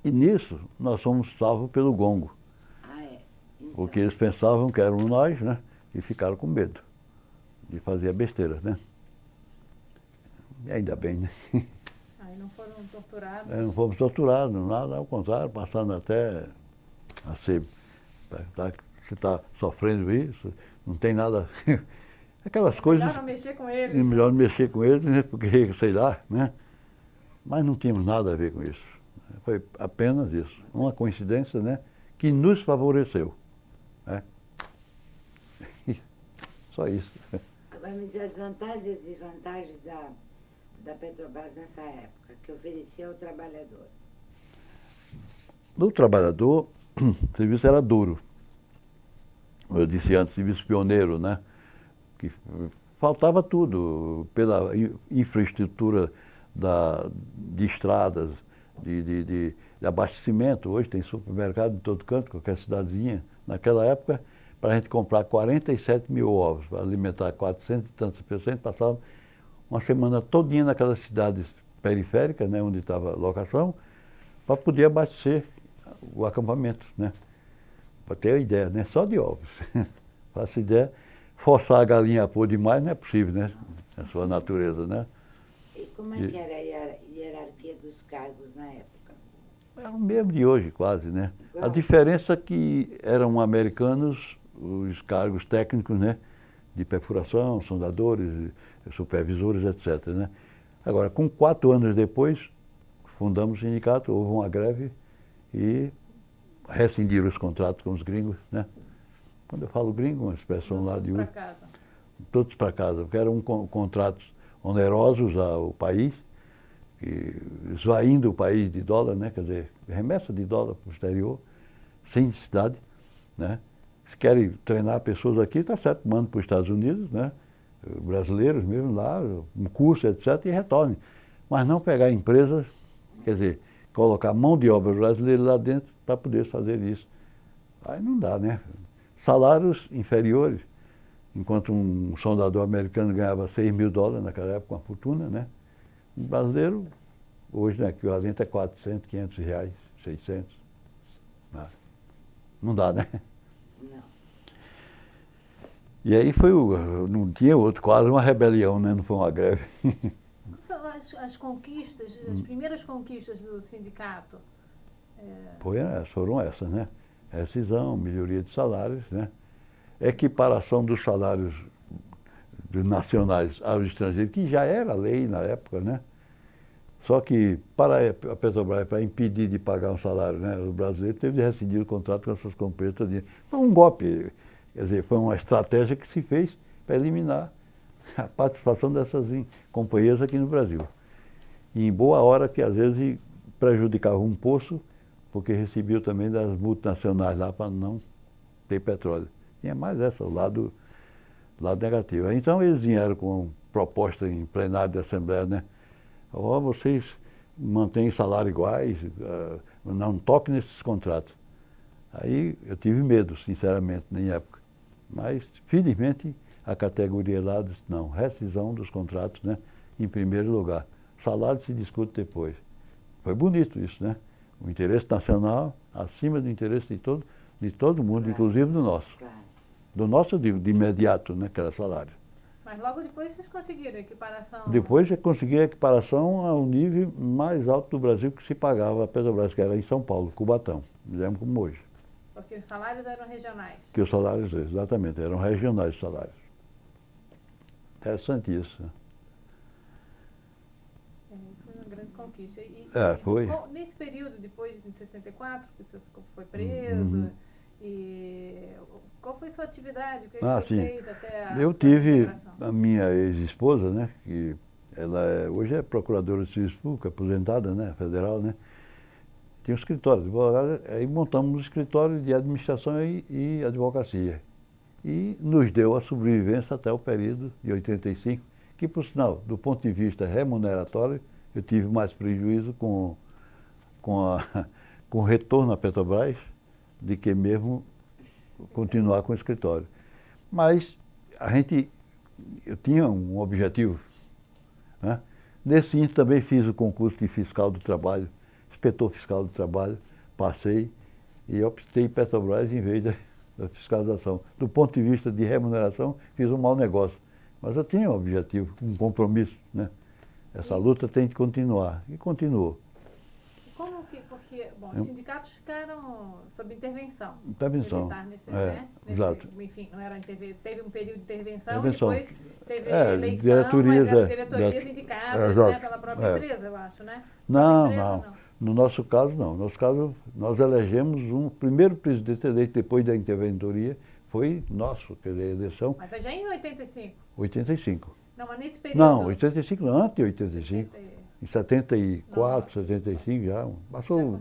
E nisso, nós fomos salvos pelo gongo. Ah, é? Então. Porque eles pensavam que eram nós, né? E ficaram com medo de fazer besteira, né? E ainda bem, né? Aí não foram torturados? Não fomos torturados, nada, ao contrário, passando até a ser... Você está sofrendo isso, não tem nada... Aquelas coisas... Melhor não mexer com eles. Melhor não mexer com eles, né? Porque, sei lá, né? Mas não tínhamos nada a ver com isso. Foi apenas isso. Uma coincidência, né? Que nos favoreceu. Né? Só isso. Agora me diz as vantagens e desvantagens da Petrobras nessa época, que oferecia ao trabalhador. No trabalhador, o serviço era duro. Eu disse antes, serviço pioneiro, né? Que faltava tudo, pela infraestrutura de estradas, de abastecimento. Hoje tem supermercado em todo canto, qualquer cidadezinha. Naquela época, para a gente comprar 47 mil ovos, para alimentar 400 e tantas pessoas, a gente passava uma semana todinha naquelas cidades periféricas, né, onde estava a locação, para poder abastecer o acampamento, né? Para ter a ideia, né? Só de ovos. Para essa ideia, forçar a galinha a pôr demais não é possível, né? A sua natureza, né? E como é que era a hierarquia dos cargos na época? É o mesmo de hoje, quase, né? Igual. A diferença é que eram americanos os cargos técnicos, né? De perfuração, sondadores, supervisores, etc., né? Agora, com 4 anos depois, fundamos o sindicato, houve uma greve e rescindiram os contratos com os gringos, né? Quando eu falo gringo, uma expressão lá de... Todos para casa, porque eram contratos onerosos ao país, esvaindo o país de dólar, né? Quer dizer, remessa de dólar para o exterior, sem necessidade, né? Se querem treinar pessoas aqui, está certo, mandam para os Estados Unidos, né? Brasileiros mesmo lá, um curso, etc., e retornem. Mas não pegar empresas, quer dizer, colocar mão de obra brasileira lá dentro para poder fazer isso. Aí não dá, né? Salários inferiores, enquanto um soldador americano ganhava 6 mil dólares naquela época, uma fortuna, né? Um brasileiro, hoje, né, equivalente a 400, 500 reais, 600. Não dá, né? Não. E aí não tinha outro, quase uma rebelião, né? Não foi uma greve. A as conquistas, as primeiras conquistas do sindicato? Foram essas, né? Rescisão, melhoria de salários, né? Equiparação dos salários nacionais aos estrangeiros, que já era lei na época, né? Só que para a Petrobras, para impedir de pagar um salário, né, o brasileiro teve de rescindir o contrato com essas companhias. Foi um golpe, quer dizer, foi uma estratégia que se fez para eliminar a participação dessas companhias aqui no Brasil. E em boa hora que às vezes prejudicava um poço, porque recebiam também das multinacionais lá para não ter petróleo. Tinha mais essa, o lado negativo. Então eles vieram com proposta em plenário da Assembleia, né? Vocês mantêm salário iguais, não toquem nesses contratos. Aí eu tive medo, sinceramente, na época. Mas, felizmente, a categoria lá disse, não, rescisão dos contratos, né, em primeiro lugar. Salário se discute depois. Foi bonito isso, né? O interesse nacional acima do interesse de todo mundo, claro, inclusive do nosso. Claro. Do nosso de imediato, né, que era salário. Mas logo depois vocês conseguiram a equiparação? Depois eu consegui a equiparação ao nível mais alto do Brasil que se pagava a Petrobras, que era em São Paulo, Cubatão. Me lembro como hoje. Porque os salários eram regionais? Que os salários, exatamente, eram regionais os salários. Interessante isso. Foi uma grande conquista. Foi. Nesse período, depois de 64, que o senhor foi preso, e qual foi a sua atividade? O que você fez até a Eu tive a minha ex-esposa, né, que ela hoje é procuradora de serviço público, aposentada, né, federal, né, tinha um escritório de advogado, aí montamos um escritório de administração e advocacia. E nos deu a sobrevivência até o período de 85, que, por sinal, do ponto de vista remuneratório, eu tive mais prejuízo com o retorno à Petrobras de que mesmo continuar com o escritório. Mas eu tinha um objetivo, né? Nesse índice também fiz o concurso de fiscal do trabalho, inspetor fiscal do trabalho, passei e optei em Petrobras em vez da fiscalização. Do ponto de vista de remuneração, fiz um mau negócio. Mas eu tinha um objetivo, um compromisso, né? Essa luta tem que continuar. E continuou. Como que, porque, bom, os sindicatos ficaram sob intervenção. Intervenção. Militar, né? Exato. Enfim, não era teve um período de intervenção, depois teve eleição, diretorias indicadas, né, pela própria empresa, eu acho, né? Não. No nosso caso, não. No nosso caso, nós elegemos um primeiro presidente eleito depois da interventoria, foi nosso, quer dizer, a eleição. Mas é já em 85? 85. Não, mas nesse período... Não, 85 não, antes de 85. Em 74, 75 já. Passou.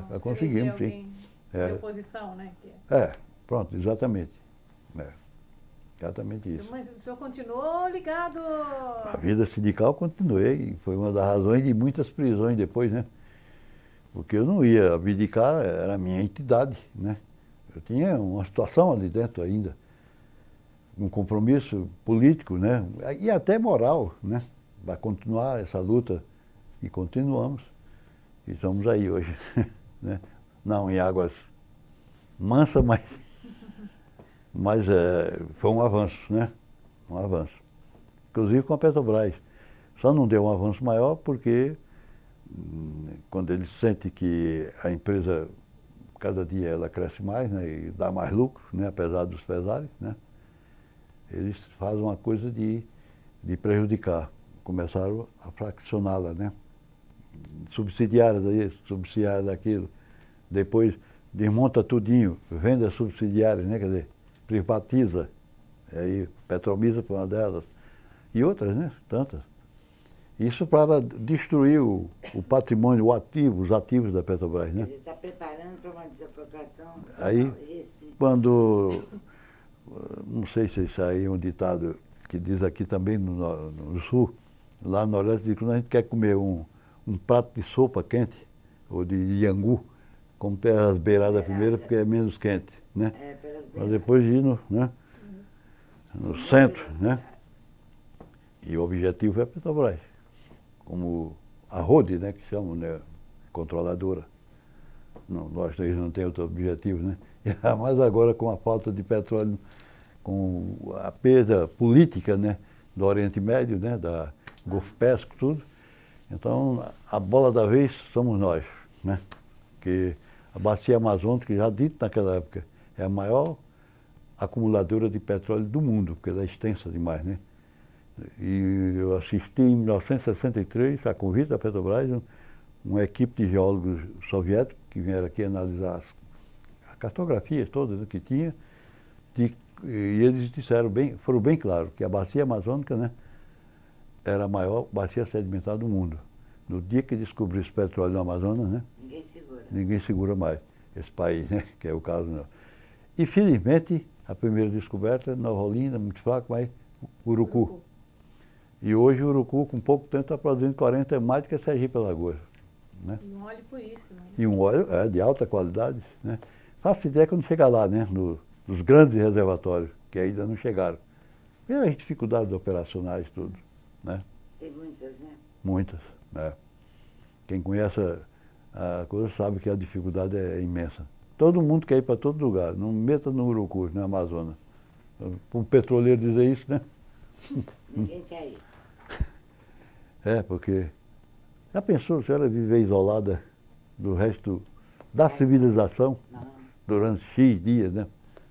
Já conseguimos, sim. De oposição, né? Pronto, exatamente. Exatamente isso. Mas o senhor continuou ligado... A vida sindical continuei, foi uma das razões de muitas prisões depois, né? Porque eu não ia abdicar, era a minha entidade, né? Eu tinha uma situação ali dentro ainda, um compromisso político, né? E até moral, né? Para continuar essa luta, e continuamos. E estamos aí hoje, né? Não em águas mansas, mas foi um avanço, né? Um avanço. Inclusive com a Petrobras. Só não deu um avanço maior porque quando ele sente que a empresa, cada dia ela cresce mais, né? E dá mais lucro, né? Apesar dos pesares, né? Eles fazem uma coisa de prejudicar. Começaram a fraccioná-la, né? Subsidiária disso, subsidiária daquilo. Depois desmonta tudinho, vende as subsidiárias, né? Quer dizer, privatiza. Aí Petromisa foi uma delas. E outras, né? Tantas. Isso para destruir o patrimônio, os ativos da Petrobras, né? Ele está preparando para uma desapropriação. Aí, quando... Não sei se isso aí é um ditado que diz aqui também no sul, lá no Nordeste, diz que quando a gente quer comer um prato de sopa quente, ou de iangu, como pelas beiradas primeiro, porque é menos quente, né? Mas depois ir no centro, né? E o objetivo é a Petrobras, como a RODE, né, que chamam, né, controladora. Não, nós três não temos outro objetivo, né? Mas agora com a falta de petróleo, com a perda política, né, do Oriente Médio, né, da Golfo Pérsico, tudo, Então, a bola da vez somos nós, né? Que a bacia amazônica, já dito naquela época, é a maior acumuladora de petróleo do mundo, porque ela é extensa demais, né? E eu assisti em 1963, a convite da Petrobras, uma equipe de geólogos soviéticos que vieram aqui analisar as cartografias todas que tinha, e eles disseram foram bem claros que a bacia amazônica, né, era a maior bacia sedimentar do mundo. No dia que descobriu esse petróleo no Amazonas, né, ninguém segura mais esse país, né, que é o caso não. E felizmente a primeira descoberta, Nova Olinda, muito fraco, mas Urucu. E hoje o Urucu, com pouco tempo, está produzindo 40 mais do que a Sergipe Alagoas. Né? E um óleo puríssimo. E um óleo de alta qualidade. Né? Faço ideia quando chegar lá, né? Nos grandes reservatórios, que ainda não chegaram. E as dificuldades operacionais, tudo. Né? Tem muitas, né? Muitas. Né? Quem conhece a coisa sabe que a dificuldade é imensa. Todo mundo quer ir para todo lugar, não meta no Urucu, no Amazonas. Para um petroleiro dizer isso, né? Ninguém quer ir. É, porque já pensou se ela viver isolada do resto da civilização durante X dias, né?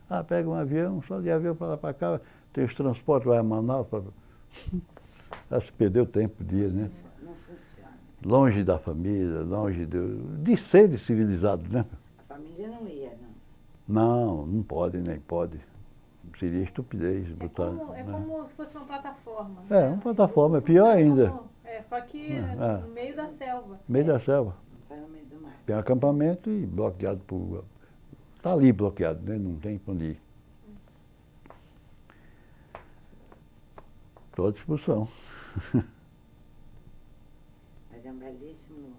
Ah, pega um avião, só de avião para lá para cá, tem os transportes, vai a Manaus. Já se perdeu tempo, dias, né? Não funciona. Longe da família, longe de ser civilizado, né? A família não ia, não. Não, não pode, nem pode. Seria estupidez botar. É como se fosse uma plataforma. É, uma plataforma, é pior ainda. Só que no meio da selva. Meio da selva. Está no meio do mar. Tem acampamento e bloqueado por. Está ali bloqueado, né? Não tem para onde ir. Estou à disposição. Mas é um belíssimo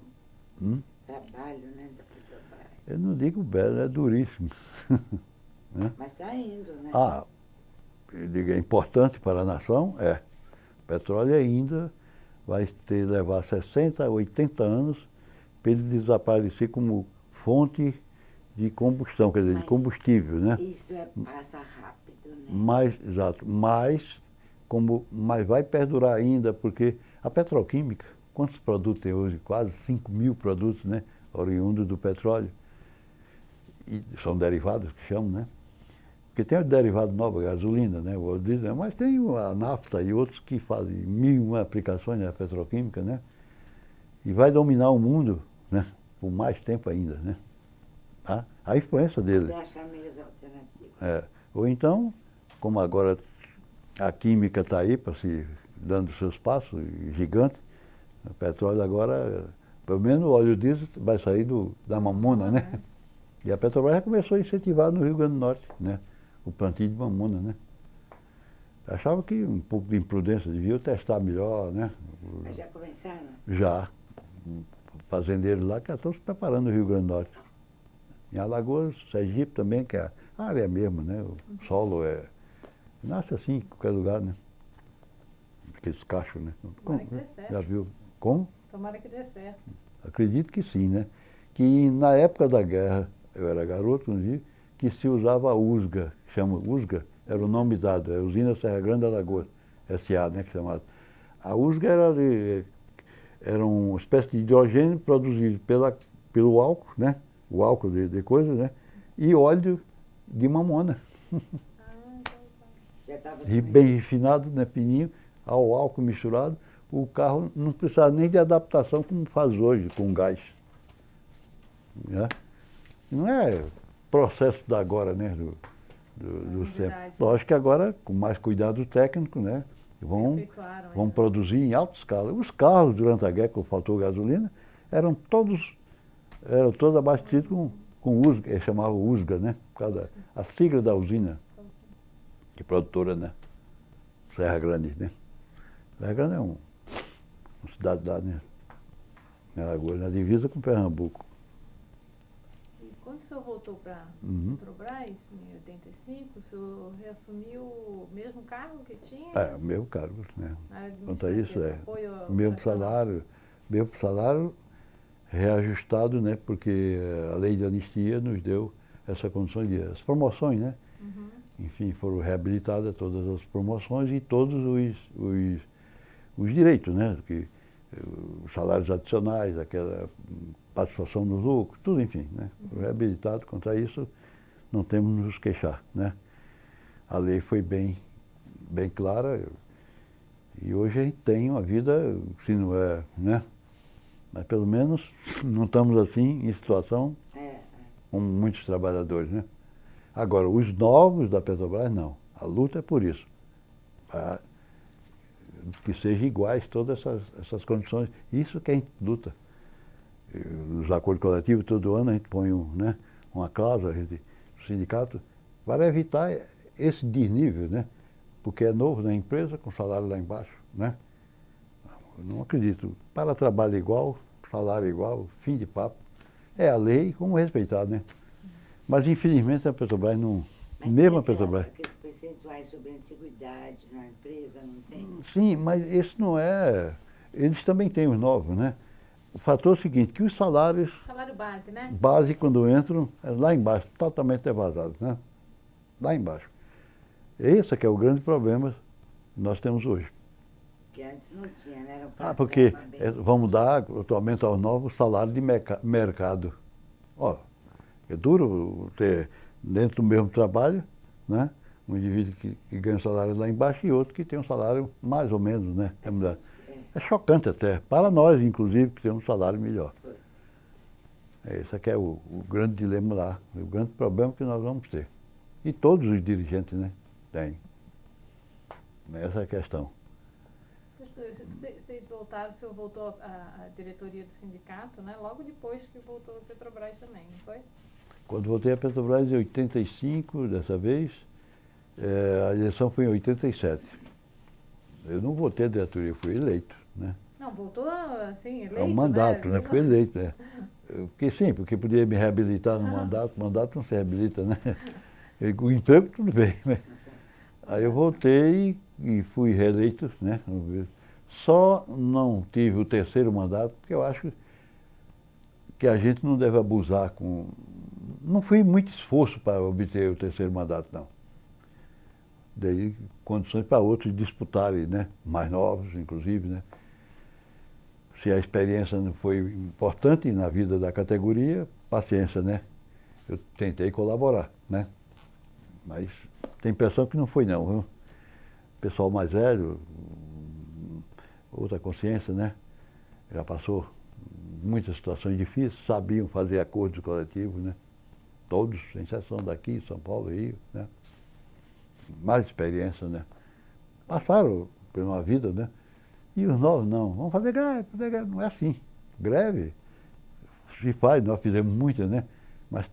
trabalho, né, da Petrobras. Eu não digo belo, é duríssimo. Né? Mas está indo, né? Ah, eu digo, é importante para a nação? É. O petróleo ainda vai levar 60 a 80 anos para ele desaparecer como fonte de combustão, quer dizer, de combustível, né? Isso passa rápido, né? Exato, mas vai perdurar ainda, porque a petroquímica, quantos produtos tem hoje? Quase 5 mil produtos, né? Oriundos do petróleo. E são derivados que chamam, né? Porque tem o derivado novo, a gasolina, né? O diesel, mas tem a nafta e outros que fazem 1001 aplicações na petroquímica, né? E vai dominar o mundo, né? Por mais tempo ainda, né? Tá? A influência dele. Até achar meios alternativos. É. Ou então, como agora a química está aí para se dando seus passos gigantes, o petróleo agora, pelo menos o óleo diesel vai sair da mamona, né? E a Petrobras já começou a incentivar no Rio Grande do Norte, né? O plantio de mamona, né? Achava que um pouco de imprudência devia testar melhor, né? Mas já começaram? Já. Fazendeiros lá que estão se preparando no Rio Grande do Norte. Em Alagoas, Sergipe também, que é a área mesmo, né? O solo nasce assim em qualquer lugar, né? Aqueles cachos, né? Tomara que dê certo. Já viu? Como? Tomara que dê certo. Acredito que sim, né? Que na época da guerra, eu era garoto, um dia, que se usava a USGA, chama USGA, era o nome dado, é a Usina Serra Grande Alagoas, SA, né, que chamava. A USGA era uma espécie de hidrogênio produzido pelo álcool, né, o álcool de coisa, né, e óleo de mamona. E bem refinado, né, fininho, ao álcool misturado, o carro não precisava nem de adaptação como faz hoje com gás. Né? Não é processo da agora, né? Do tempo. Lógico que agora, com mais cuidado técnico, né? Vão produzir em alta escala. Os carros, durante a guerra, quando faltou gasolina, eram todos abastecidos com USGA, eles chamavam USGA, né? Por causa a sigla da usina, que produtora, né? Serra Grande, né? Serra Grande é uma cidade lá, né? Na divisa com Pernambuco. Quando o senhor voltou para a Petrobras, em 85, o senhor reassumiu o mesmo cargo que tinha? É, o mesmo cargo, né? Quanto a isso, mesmo salário reajustado, né? Porque a lei de anistia nos deu essa condição as promoções, né? Enfim, foram reabilitadas todas as promoções e todos os direitos, né? Que os salários adicionais, aquela participação no lucro, tudo, enfim, né? Reabilitado contra isso, não temos nos queixar, né? A lei foi bem clara e hoje a gente tem uma vida, se não é, né? Mas pelo menos não estamos assim em situação como muitos trabalhadores, né? Agora, os novos da Petrobras, não. A luta é por isso. Para que sejam iguais todas essas condições. Isso que a gente luta. Os acordos coletivos, todo ano a gente põe né, uma cláusula, o sindicato, para evitar esse desnível, né? Porque é novo na empresa, com salário lá embaixo, né? Eu não acredito. Para trabalho igual, salário igual, fim de papo. É a lei, como respeitar, né? Mas infelizmente a Petrobras não... Mas mesmo a tem Petrobras... aqueles percentuais sobre a antiguidade na empresa, não tem? Sim, mas esse não é... Eles também têm os novos, né? O fator é o seguinte, que os salários... Salário base, né? Base, quando entram, é lá embaixo, totalmente devasados, né? Lá embaixo. Esse é que é o grande problema que nós temos hoje. Que antes não tinha, né? Era um Porque programa vamos dar atualmente aos novos salário de mercado. Ó, é duro ter dentro do mesmo trabalho, né? Um indivíduo que ganha um salário lá embaixo e outro que tem um salário mais ou menos, né? É chocante até, para nós, inclusive, que temos um salário melhor. Esse aqui é o grande dilema lá, o grande problema que nós vamos ter. E todos os dirigentes, né, têm. Essa é a questão. Vocês voltaram, o senhor voltou à diretoria do sindicato, né? Logo depois que voltou a Petrobras também, não foi? Quando voltei a Petrobras em 85, dessa vez, a eleição foi em 87. Eu não votei a diretoria, eu fui eleito, né? Não, voltou assim, eleito, É um mandato, né? Fui eleito, né? Porque podia me reabilitar no mandato, o mandato não se reabilita, né? O emprego tudo bem, né? Aí eu voltei e fui reeleito, né? Só não tive o terceiro mandato, porque eu acho que a gente não deve abusar com... Não fui muito esforço para obter o terceiro mandato, não. Dei condições para outros disputarem, né? Mais novos, inclusive, né? Se a experiência não foi importante na vida da categoria, paciência, né? Eu tentei colaborar, né? Mas tem impressão que não foi, não, viu? Pessoal mais velho, outra consciência, né? Já passou muitas situações difíceis, sabiam fazer acordos coletivos, né? Todos, sem exceção daqui, São Paulo, Rio, né? Mais experiência, né? Passaram por uma vida, né? E os novos não, vamos fazer greve, não é assim. Greve se faz, nós fizemos muitas, né? Mas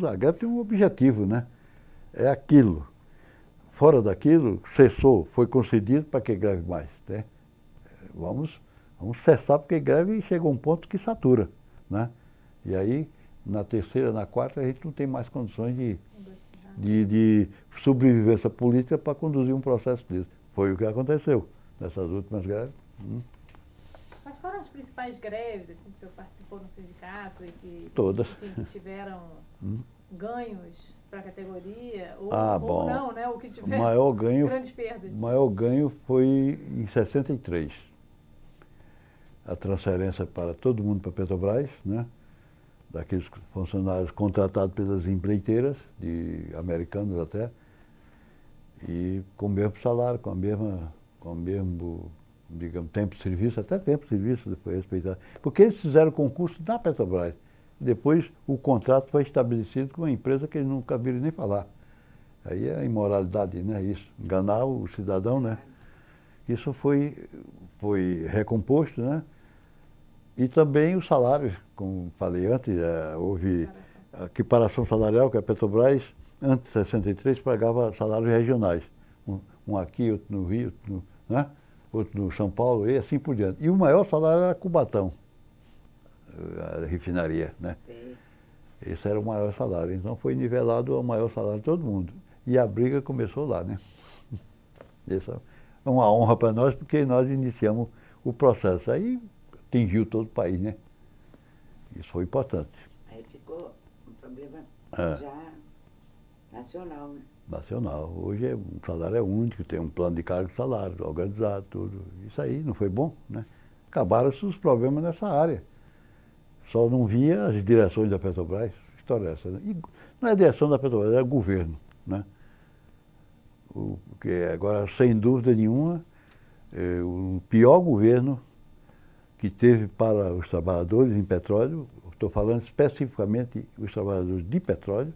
a greve tem um objetivo, né? É aquilo. Fora daquilo, cessou, foi concedido, para que greve mais, né? Vamos cessar, porque greve chega a um ponto que satura, né? E aí, na terceira, na quarta, a gente não tem mais condições de sobrevivência política para conduzir um processo desse. Foi o que aconteceu nessas últimas greves. Quais foram as principais greves assim, que o senhor participou no sindicato e que, Todas. que tiveram ganhos para a categoria? Ou Bom. Não, né? O que tiveram Maior ganho, grandes perdas? O maior ganho foi em 63. A transferência para todo mundo para Petrobras, né? Daqueles funcionários contratados pelas empreiteiras, americanos até, e com o mesmo salário, com o mesmo, digamos, tempo de serviço, até tempo de serviço foi respeitado. Porque eles fizeram concurso na Petrobras. Depois o contrato foi estabelecido com uma empresa que eles nunca viram nem falar. Aí é a imoralidade, né? Isso, enganar o cidadão, né? Isso foi recomposto, né? E também o salário, como falei antes, houve a equiparação salarial, que a Petrobras, antes de 63, pagava salários regionais. Um aqui, outro no Rio, né? Outro no São Paulo, e assim por diante. E o maior salário era Cubatão, a refinaria, né? Sim. Esse era o maior salário. Então foi nivelado ao maior salário de todo mundo. E a briga começou lá, né? Essa é uma honra para nós, porque nós iniciamos o processo. Aí atingiu todo o país, né? Isso foi importante. Aí ficou um problema já nacional, né? Nacional. Hoje o salário é único, tem um plano de cargo e salário organizado, tudo. Isso aí não foi bom, né? acabaram-se os problemas nessa área. Só não via as direções da Petrobras, história é essa, né? E não é a direção da Petrobras, é o governo, né? Porque agora, sem dúvida nenhuma, o pior governo que teve para os trabalhadores em petróleo, estou falando especificamente os trabalhadores de petróleo,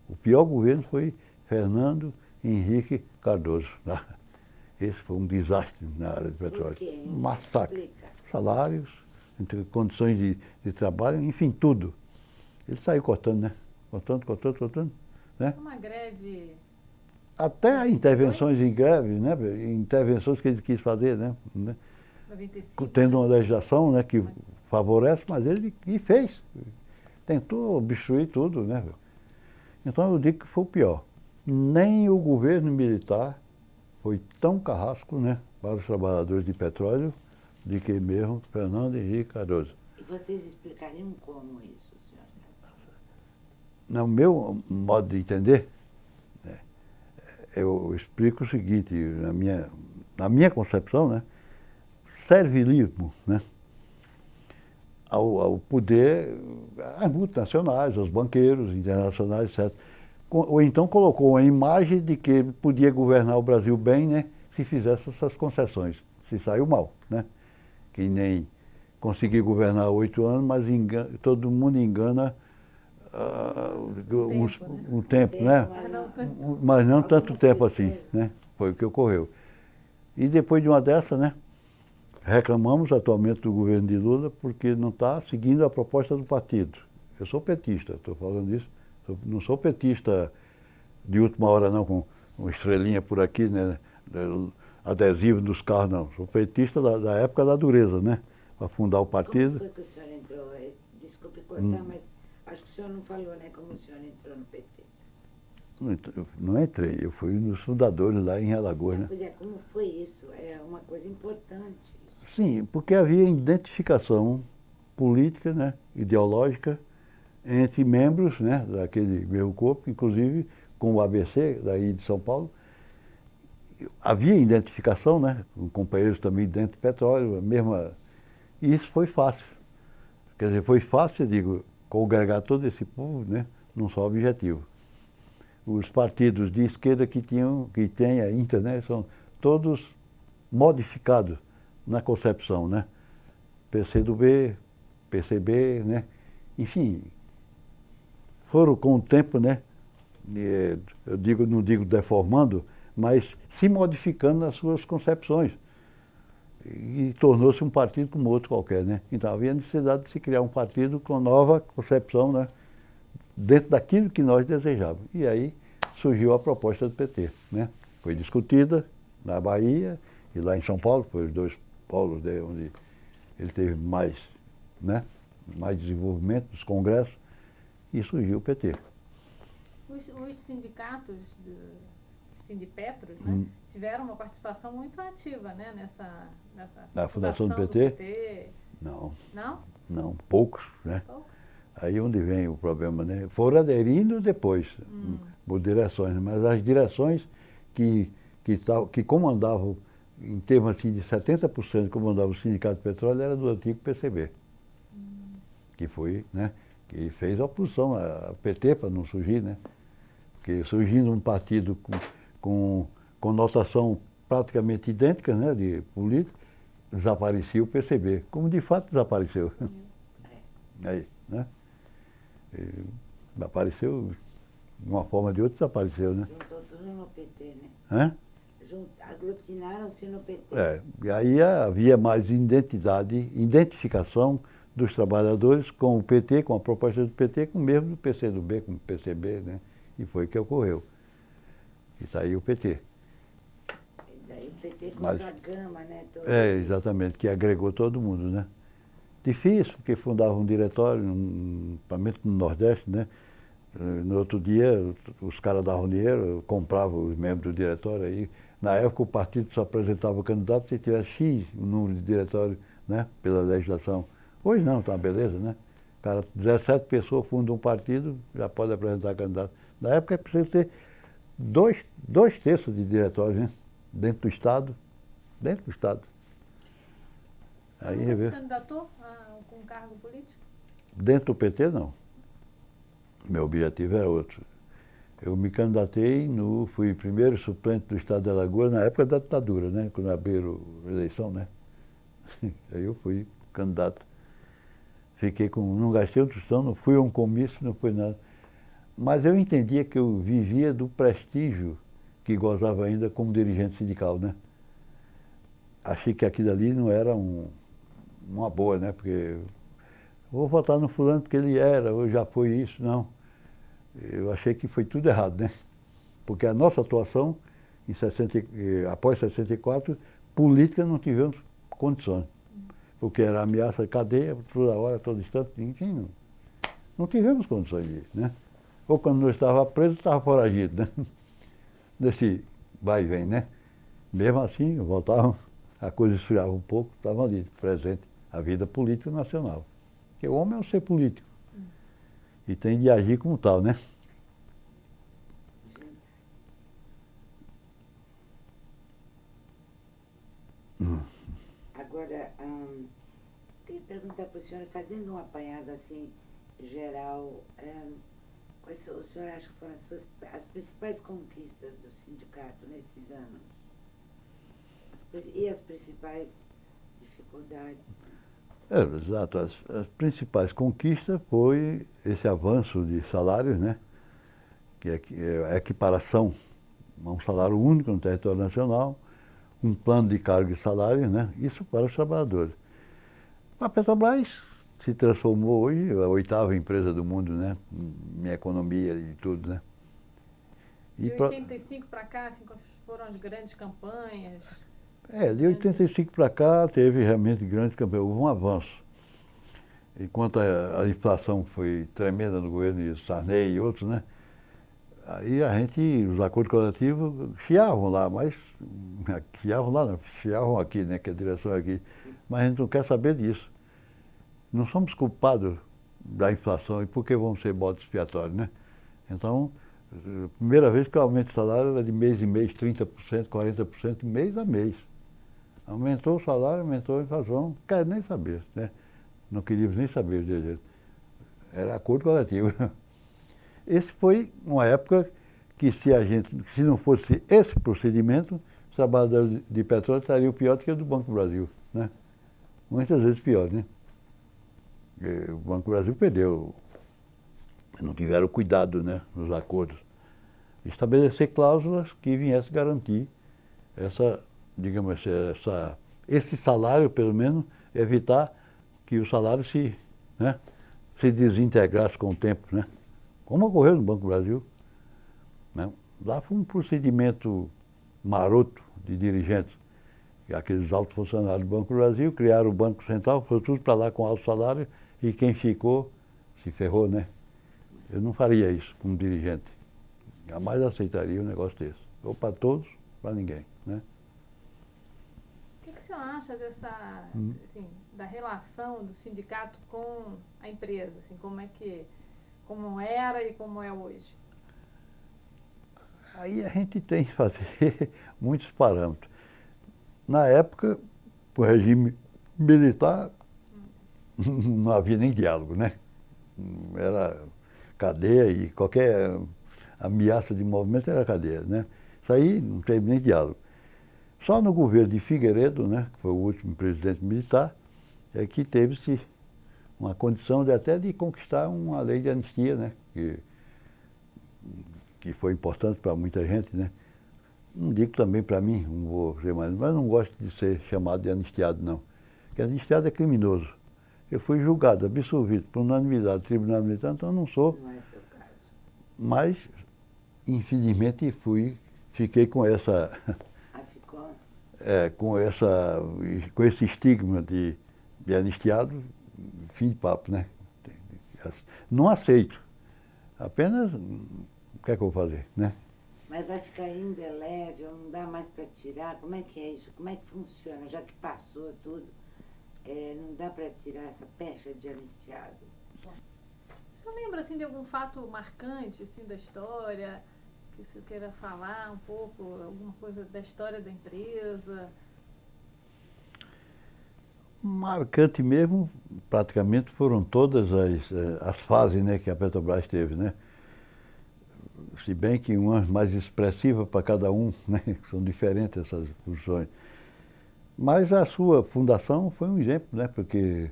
o pior governo foi Fernando Henrique Cardoso. Né? Esse foi um desastre na área de petróleo. Por quê? Um massacre. Explica. Salários, condições de trabalho, enfim, tudo. Ele saiu cortando, né? Cortando, né? Uma greve. Até intervenções em greve, né? Intervenções que ele quis fazer, né? 95, Tendo uma legislação, né, que favorece, mas ele e fez. Tentou obstruir tudo, né? Então eu digo que foi o pior. Nem o governo militar foi tão carrasco, né, para os trabalhadores de petróleo, de que mesmo Fernando Henrique Cardoso. E vocês explicariam como isso, senhor Sérgio? No meu modo de entender, né, eu explico o seguinte, na minha concepção, né, servilismo, né, ao poder, às multinacionais, aos banqueiros internacionais, etc. Ou então colocou a imagem de que ele podia governar o Brasil bem, né, se fizesse essas concessões. Se saiu mal, né? Que nem conseguir governar 8 anos, mas todo mundo engana um tempo, né? Mas não tanto tempo assim, né? Foi o que ocorreu. E depois de uma dessa, né? Reclamamos atualmente do governo de Lula porque não está seguindo a proposta do partido. Eu sou petista, estou falando isso. Não sou petista de última hora não, com uma estrelinha por aqui, né? Adesivo dos carros, não. Sou petista da época da dureza, né? Para fundar o partido. Como foi que o senhor entrou? Desculpe cortar, mas acho que o senhor não falou, né? Como o senhor entrou no PT. Não entrei, eu fui um dos fundadores lá em Alagoas, né? Pois é, como foi isso? É uma coisa importante. Sim, porque havia identificação política, né, ideológica, entre membros, né, daquele meu corpo, inclusive com o ABC, daí de São Paulo. Havia identificação, né, com companheiros também dentro do petróleo, a mesma... E isso foi fácil. Quer dizer, foi fácil, eu digo, congregar todo esse povo, né, num só objetivo. Os partidos de esquerda que têm ainda, né, são todos modificados na concepção, né? PCdoB, PCB, né? Enfim, foram com o tempo, né? Eu não digo deformando, mas se modificando nas suas concepções. E tornou-se um partido como outro qualquer, né? Então havia necessidade de se criar um partido com nova concepção, né? Dentro daquilo que nós desejávamos. E aí surgiu a proposta do PT, né? Foi discutida na Bahia e lá em São Paulo, foi os dois polos onde ele teve mais, né? Mais desenvolvimento dos congressos, e surgiu o PT. Os sindicatos, Sindipetros, né, tiveram uma participação muito ativa, né, nessa Na fundação do PT? Não. Não? Não, poucos, né? Poucos? Aí onde vem o problema, né? Foram aderindo depois, por direções, mas as direções que comandavam, em termos assim de 70% comandava o Sindicato de Petróleo, era do antigo PCB. Que foi, né? Que fez a oposição ao PT para não surgir, né? Porque surgindo um partido com notação praticamente idêntica, né? De política, desaparecia o PCB, como de fato desapareceu. Aí, né? Apareceu, de uma forma ou de outra desapareceu, né? Juntou tudo no PT, né? Hã? Aglutinaram-se no PT. E aí havia mais identificação dos trabalhadores com o PT, com a proposta do PT, com o mesmo do PCdoB, com o PCB, né? E foi o que ocorreu. E saiu o PT. E daí o PT com Mas, sua gama, né? Exatamente, que agregou todo mundo, né? Difícil, porque fundava um diretório, principalmente no Nordeste, né? No outro dia, os caras davam dinheiro, compravam os membros do diretório aí. Na época, o partido só apresentava o candidato se tivesse X o número de diretório, né? Pela legislação. Hoje não, tá uma beleza, né? Cara, 17 pessoas fundam um partido, já pode apresentar candidato. Na época é preciso ter dois terços de diretório, né? Dentro do Estado. Aí, Você se candidatou com um cargo político? dentro do PT, não. Meu objetivo era outro. Eu me candidatei, fui primeiro suplente do Estado de Alagoas na época da ditadura, né? Quando abriram a eleição, né? Aí eu fui candidato. Não gastei um tostão, não fui a um comício, não fui nada. Mas eu entendia que eu vivia do prestígio que gozava ainda como dirigente sindical, né? Achei que aquilo ali não era uma boa, né? Porque vou votar no fulano porque ele era, ou já foi isso, não. Eu achei que foi tudo errado, né? Porque a nossa atuação, após 64, política não tivemos condições. Porque era ameaça de cadeia, toda hora, todo instante, enfim, não tivemos condições disso, né? Ou quando não estava preso, estava foragido, né? Desse vai e vem, né? Mesmo assim, voltavam, a coisa esfriava um pouco, estava ali, presente, a vida política nacional. Porque o homem é um ser político. E tem de agir como tal, né? Agora, queria perguntar para o senhor, fazendo um apanhado assim, geral, quais o senhor acha que foram as principais conquistas do sindicato nesses anos? E as principais dificuldades? Exato. As principais conquistas foi esse avanço de salários, né? Que é a equiparação a um salário único no território nacional, um plano de cargo e salário, né? Isso para os trabalhadores. A Petrobras se transformou hoje, a 8ª empresa do mundo, né? Em economia e tudo, né? De 85 para cá, assim, foram as grandes campanhas? De 85 para cá teve realmente grandes campanhas, houve um avanço. Enquanto a inflação foi tremenda no governo de Sarney e outros, né? Aí os acordos coletivos chiavam lá, mas chiavam lá, não, chiavam aqui, né? Que a direção é aqui. Mas a gente não quer saber disso. Não somos culpados da inflação e por que vamos ser bode expiatório, né? Então, a primeira vez que o aumento de salário era de mês em mês, 30%, 40%, mês a mês. Aumentou o salário, aumentou a inflação, não quero nem saber, né? Não queríamos nem saber de jeito. Era acordo coletivo. Esse foi uma época que se não fosse esse procedimento, os trabalhadores de petróleo estariam pior do que o do Banco do Brasil, né? Muitas vezes pior, né? O Banco do Brasil perdeu, não tiveram cuidado, né, nos acordos. Estabelecer cláusulas que viessem garantir esse salário, pelo menos, evitar que o salário se desintegrasse com o tempo, né? Como ocorreu no Banco do Brasil, né? Lá foi um procedimento maroto de dirigentes. Aqueles altos funcionários do Banco do Brasil criaram o Banco Central, foi tudo para lá com alto salário, e quem ficou se ferrou, né? Eu não faria isso como dirigente. Jamais aceitaria um negócio desse. Ou para todos, para ninguém, né? O que o senhor acha da relação do sindicato com a empresa? Assim, como era e como é hoje? Aí a gente tem que fazer muitos parâmetros. Na época, o regime militar, não havia nem diálogo, né? Era cadeia e qualquer ameaça de movimento era cadeia, né? Isso aí não teve nem diálogo. Só no governo de Figueiredo, né, que foi o último presidente militar, é que teve-se uma condição até de conquistar uma lei de anistia, né? Que foi importante para muita gente, né? Não digo também para mim, não vou dizer mais, mas não gosto de ser chamado de anistiado, não. Porque anistiado é criminoso. Eu fui julgado, absolvido por unanimidade do Tribunal Militar, então eu não sou. Não é seu caso. Mas, infelizmente, fiquei com essa. Ficou? Com esse estigma de anistiado, fim de papo, né? Não aceito. Apenas, o que é que eu vou fazer, né? Mas vai ficar indelével, não dá mais para tirar? Como é que é isso? Como é que funciona? Já que passou tudo, não dá para tirar essa pecha de anistiado? O senhor lembra assim, de algum fato marcante assim, da história, que o senhor queira falar um pouco, alguma coisa da história da empresa? Marcante mesmo, praticamente foram todas as fases, né, que a Petrobras teve, né? Se bem que umas mais expressivas para cada um, né, são diferentes essas funções. Mas a sua fundação foi um exemplo, né, porque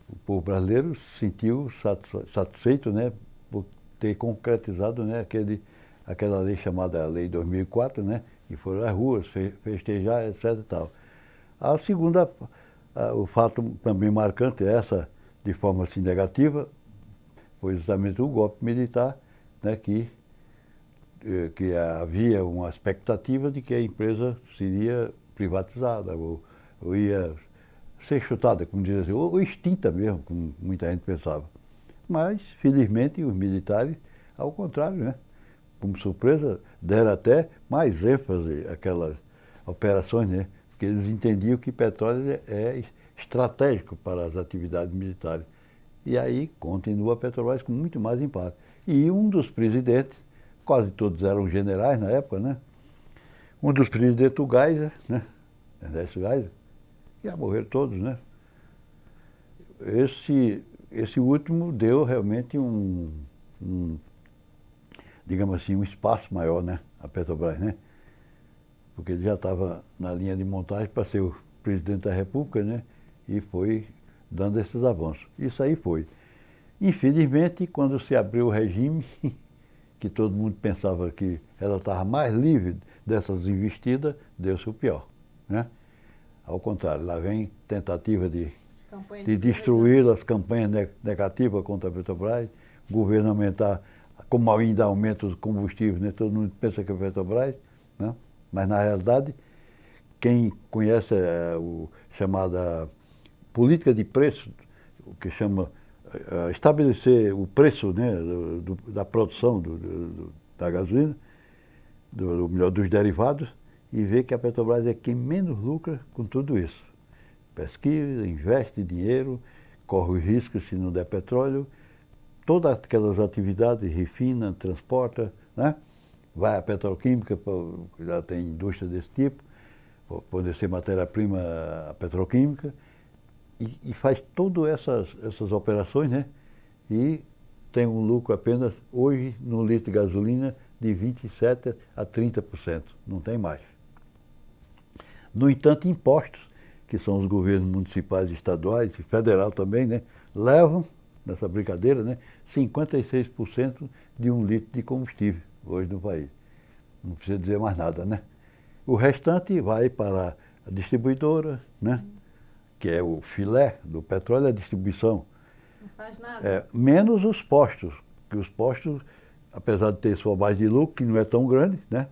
o povo brasileiro se sentiu satisfeito, né, por ter concretizado, né, aquela lei chamada Lei 2004, né, que foram às ruas festejar, etc. e tal. A segunda, o fato também marcante, essa de forma assim negativa, foi justamente o golpe militar, né, que havia uma expectativa de que a empresa seria privatizada, ou ia ser chutada, como diz assim, ou extinta mesmo, como muita gente pensava. Mas, felizmente, os militares, ao contrário, né, como surpresa, deram até mais ênfase àquelas operações, né, porque eles entendiam que petróleo é estratégico para as atividades militares. E aí continua a Petrobras com muito mais impacto. E um dos presidentes, quase todos eram generais na época, né? Um dos presidentes, o Geisel, né? Ernesto Geisel, já morreram todos, né? Esse último deu realmente digamos assim, um espaço maior, né? A Petrobras, né? Porque ele já estava na linha de montagem para ser o presidente da República, né? E foi dando esses avanços. Isso aí foi. Infelizmente, quando se abriu o regime, que todo mundo pensava que ela estava mais livre dessas investidas, deu-se o pior, né? Ao contrário, lá vem tentativa de destruir as campanhas negativas contra a Petrobras, governo aumentar, como ainda aumenta os combustíveis, né? Todo mundo pensa que é a Petrobras, né? Mas na realidade, quem conhece o chamada política de preço, o que chama estabelecer o preço, né, da produção da gasolina, melhor, dos derivados, e ver que a Petrobras é quem menos lucra com tudo isso. Pesquisa, investe dinheiro, corre os riscos se não der petróleo, todas aquelas atividades, refina, transporta, né? Vai à petroquímica, já tem indústria desse tipo, pode ser matéria-prima a petroquímica, e faz todas essas operações, né? E tem um lucro apenas, hoje, no litro de gasolina, de 27% a 30%, não tem mais. No entanto, impostos, que são os governos municipais, estaduais e federal também, né? Levam, nessa brincadeira, né? 56% de um litro de combustível, hoje no país. Não precisa dizer mais nada, né? O restante vai para a distribuidora, né? Que é o filé do petróleo, a distribuição. Não faz nada. Menos os postos, que os postos, apesar de ter sua base de lucro, que não é tão grande, né?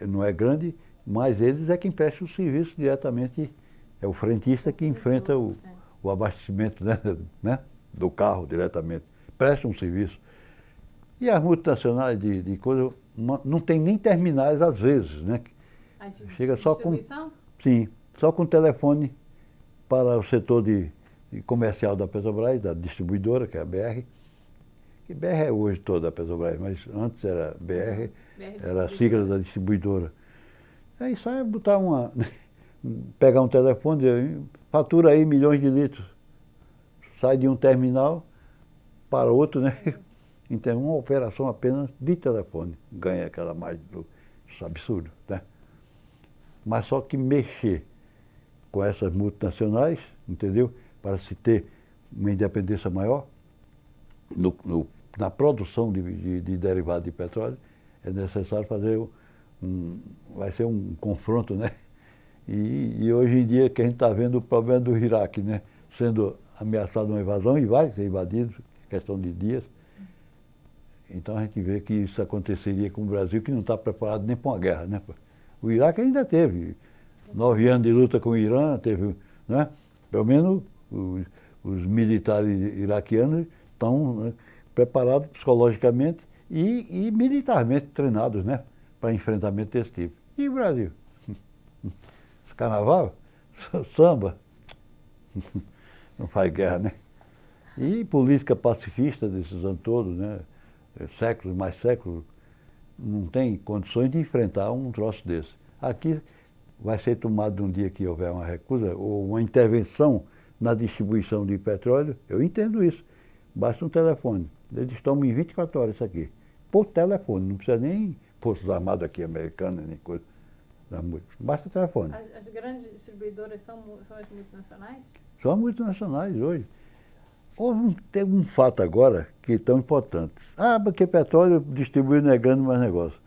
Não é grande, mas eles é quem presta o serviço diretamente, é o frentista que enfrenta o abastecimento, né? Do carro diretamente, presta um serviço. E as multinacionais de coisa, não tem nem terminais às vezes, né? Chega só com, sim, só com telefone para o setor de comercial da Petrobras, da distribuidora, que é a BR. Que BR é hoje toda a Petrobras, mas antes era BR, era a sigla da distribuidora. É isso aí, botar pegar um telefone, fatura aí milhões de litros. Sai de um terminal para outro, né? Então, uma operação apenas de telefone ganha aquela mais de lucro. Isso é absurdo, né? Mas só que mexer com essas multinacionais, entendeu? Para se ter uma independência maior na produção de derivados de petróleo, é necessário fazer vai ser um confronto, né? E hoje em dia que a gente está vendo o problema do Iraque, né? Sendo ameaçado uma invasão, e vai ser invadido, questão de dias. Então a gente vê que isso aconteceria com o Brasil, que não está preparado nem para uma guerra, né? O Iraque ainda teve 9 anos de luta com o Irã, teve, né? Pelo menos os militares iraquianos estão, né, preparados psicologicamente e militarmente treinados, né? Para enfrentamento desse tipo. E o Brasil? Esse carnaval? Samba? Não faz guerra, né? E política pacifista desses anos todos, né? Séculos, mais séculos, não tem condições de enfrentar um troço desse. Aqui vai ser tomado num dia que houver uma recusa ou uma intervenção na distribuição de petróleo, eu entendo isso. Basta um telefone. Eles tomam em 24 horas isso aqui. Por telefone, não precisa nem Forças Armadas aqui, americanas, nem coisa. Basta telefone. As grandes distribuidoras são as multinacionais? São multinacionais hoje. Tem um fato agora que é tão importante. Porque petróleo distribuído não é grande mais negócio.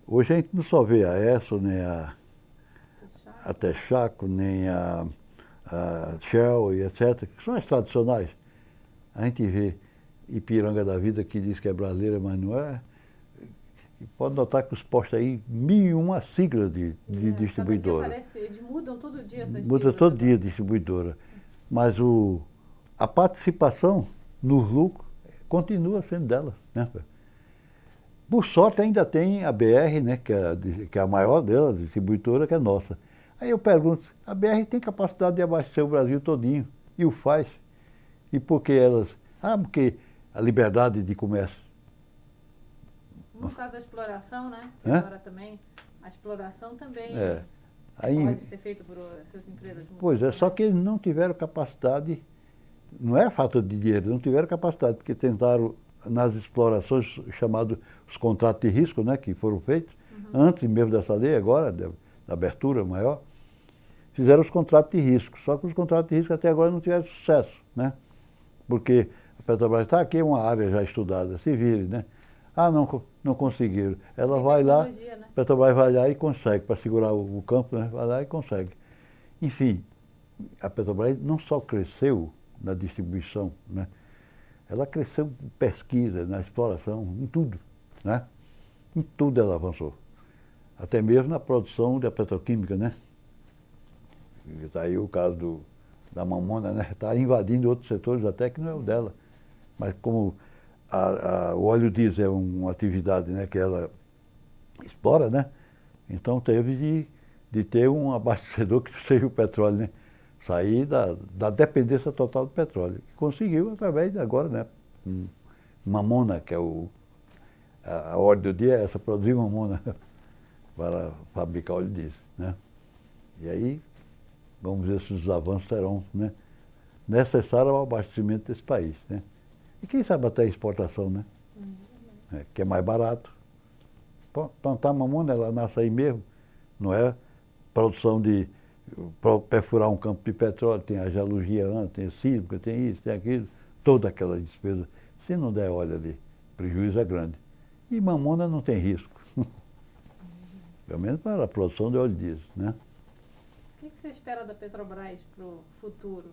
Hoje a gente não só vê a Esso, nem a Texaco, nem a Shell e etc., que são as tradicionais. A gente vê Ipiranga da Vida, que diz que é brasileira, mas não é. E pode notar que os postos aí, 1001 siglas de distribuidora. Parece, eles mudam todo dia essas Muda siglas, todo né? dia a distribuidora. Mas a participação nos lucros continua sendo delas, né? Por sorte ainda tem a BR, né, que é a maior delas, a distribuidora, que é nossa. Aí eu pergunto, a BR tem capacidade de abastecer o Brasil todinho, e o faz. E por que elas? Porque a liberdade de comércio. No caso da exploração, né? Agora também, a exploração também pode ser feita por essas empresas. Pois é, só que eles não tiveram capacidade, não é falta de dinheiro, não tiveram capacidade, porque tentaram nas explorações chamados os contratos de risco, né, que foram feitos, antes mesmo dessa lei, agora, da abertura maior, fizeram os contratos de risco, só que os contratos de risco até agora não tiveram sucesso, né? Porque a Petrobras está aqui, é uma área já estudada, se vire, né? Não conseguiram. Ela vai lá, né? a Petrobras vai lá e consegue, para segurar o campo, né? Vai lá e consegue. Enfim, a Petrobras não só cresceu na distribuição, né? Ela cresceu em pesquisa, na exploração, em tudo, né? Em tudo ela avançou. Até mesmo na produção da petroquímica, né? Está aí o caso da Mamona, né? Está invadindo outros setores até que não é o dela. Mas como o óleo diesel é uma atividade, né, que ela explora, né? Então teve de ter um abastecedor que seja o petróleo, né? Sair da dependência total do petróleo. Conseguiu através de agora, né? Mamona, que é a ordem do dia é essa, produzir mamona para fabricar óleo diesel, né? E aí, vamos ver se os avanços serão, né, necessários ao abastecimento desse país, né? E quem sabe até a exportação, né? Que é mais barato. Plantar mamona, ela nasce aí mesmo. Não é produção para perfurar um campo de petróleo, tem a geologia antes, tem a sísmica, tem isso, tem aquilo, toda aquela despesa. Se não der óleo ali, o prejuízo é grande. E mamona não tem risco. Pelo menos para a produção de óleo diesel, né? O que você espera da Petrobras para o futuro?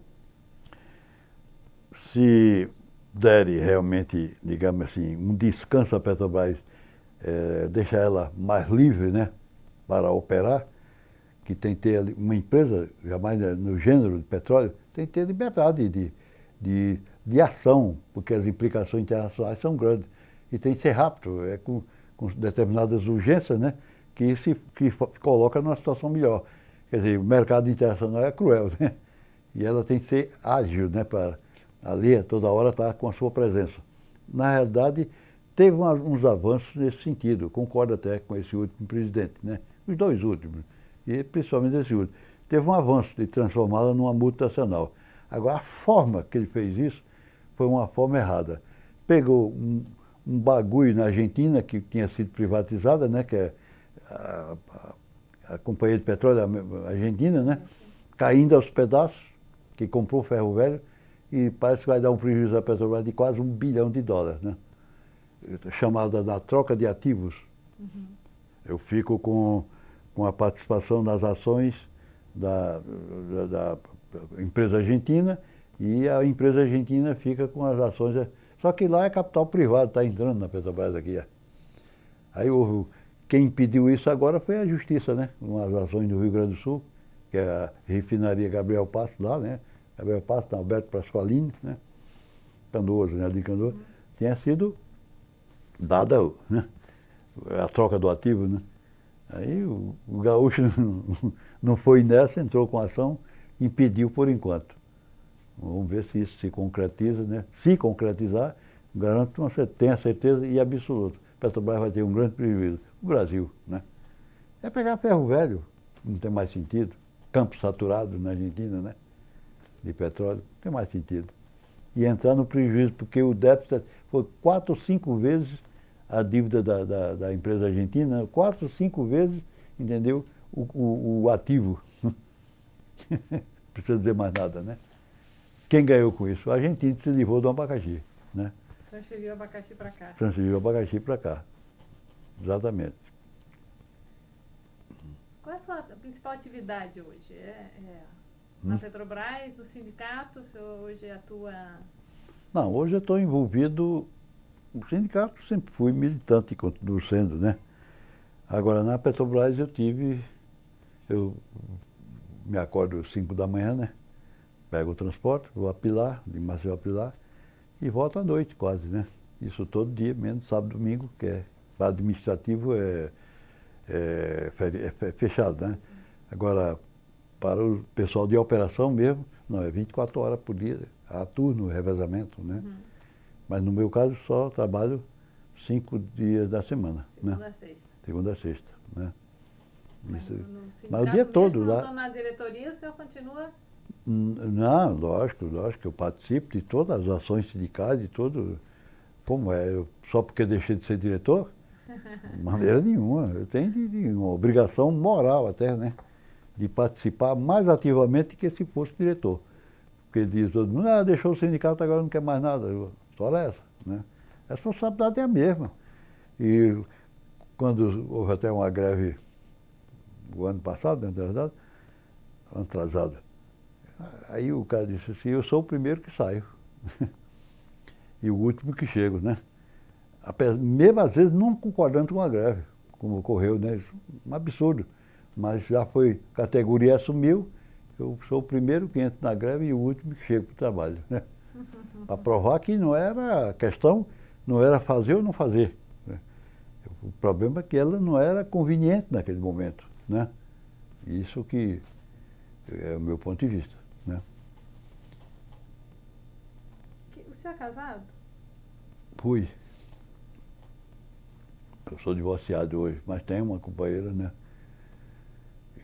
Se derem realmente, digamos assim, um descanso à Petrobras, deixar ela mais livre, né, para operar, que tem que ter uma empresa, jamais no gênero de petróleo, tem que ter liberdade de ação, porque as implicações internacionais são grandes. E tem que ser rápido, com determinadas urgências, né, que coloca numa situação melhor. Quer dizer, o mercado internacional é cruel, né? E ela tem que ser ágil, né, para ali toda hora estar com a sua presença. Na realidade, teve uns avanços nesse sentido, concordo até com esse último presidente, né? Os dois últimos, e principalmente esse último. Teve um avanço de transformá-la numa multinacional. Agora, a forma que ele fez isso foi uma forma errada. Pegou um bagulho na Argentina, que tinha sido privatizada, né, que é a Companhia de Petróleo Argentina, né, caindo aos pedaços, que comprou ferro velho, e parece que vai dar um prejuízo à Petrobras de quase $1 bilhão, né? Chamada da troca de ativos. Eu fico com a participação nas ações da empresa argentina e a empresa argentina fica com as ações. Só que lá é capital privado, está entrando na Petrobras aqui. Aí quem impediu isso agora foi a Justiça, né? Com as ações do Rio Grande do Sul, que é a refinaria Gabriel Passo lá, né? Gabriel Passo, Alberto Pasqualini, né? Canoso, né? Ali Canoso. Tinha sido dada, né, a troca do ativo, né? Aí o gaúcho não foi nessa, entrou com a ação, impediu por enquanto. Vamos ver se isso se concretiza, né? Se concretizar, garanto, tenho a certeza e absoluta. Petrobras vai ter um grande prejuízo. O Brasil, né? É pegar ferro velho. não tem mais sentido. Campo saturado na Argentina, né? De petróleo, não tem mais sentido. E entrar no prejuízo, porque o déficit foi 4 ou 5 vezes a dívida da empresa argentina, 4 ou 5 vezes, entendeu? O ativo. Não precisa dizer mais nada, né? Quem ganhou com isso? A Argentina se livrou do abacaxi, né? Transferiu o abacaxi para cá. Transferiu o abacaxi para cá. Exatamente. Qual é a sua principal atividade hoje? Na Petrobras, no sindicato, o senhor hoje atua... Não, hoje eu estou envolvido... No sindicato sempre fui militante e continuo sendo, né? Agora, na Petrobras eu me acordo às 5 da manhã, né? Pego o transporte, vou a Pilar, de Maceió a Pilar, e volto à noite quase, né? Isso todo dia, menos sábado e domingo, que é administrativo é fechado, né? Agora, para o pessoal de operação mesmo, não, é 24 horas por dia, há turno, revezamento, né? Mas no meu caso só trabalho 5 dias da semana, Segunda né? a sexta. Segunda a sexta, né? Mas, Isso. mas o dia todo lá. Então, na diretoria, o senhor continua... Não, lógico, eu participo de todas as ações sindicais, de tudo. Como é? Só porque deixei de ser diretor? De maneira nenhuma. Eu tenho uma obrigação moral até, né? De participar mais ativamente que se fosse diretor. Porque diz todo mundo, deixou o sindicato, agora não quer mais nada. Só essa, né? A responsabilidade é a mesma. E quando houve até uma greve o ano passado, na verdade, ano atrasado, aí o cara disse assim, eu sou o primeiro que saio. E o último que chego, né? Mesmo às vezes não concordando com a greve, como ocorreu, né? Isso é um absurdo. Mas já foi, a categoria assumiu, eu sou o primeiro que entra na greve e o último que chega para o trabalho, né? Para provar que não era a questão, não era fazer ou não fazer, né? O problema é que ela não era conveniente naquele momento, né? Isso que é o meu ponto de vista, né? O senhor é casado? Fui. Eu sou divorciado hoje, mas tenho uma companheira, né?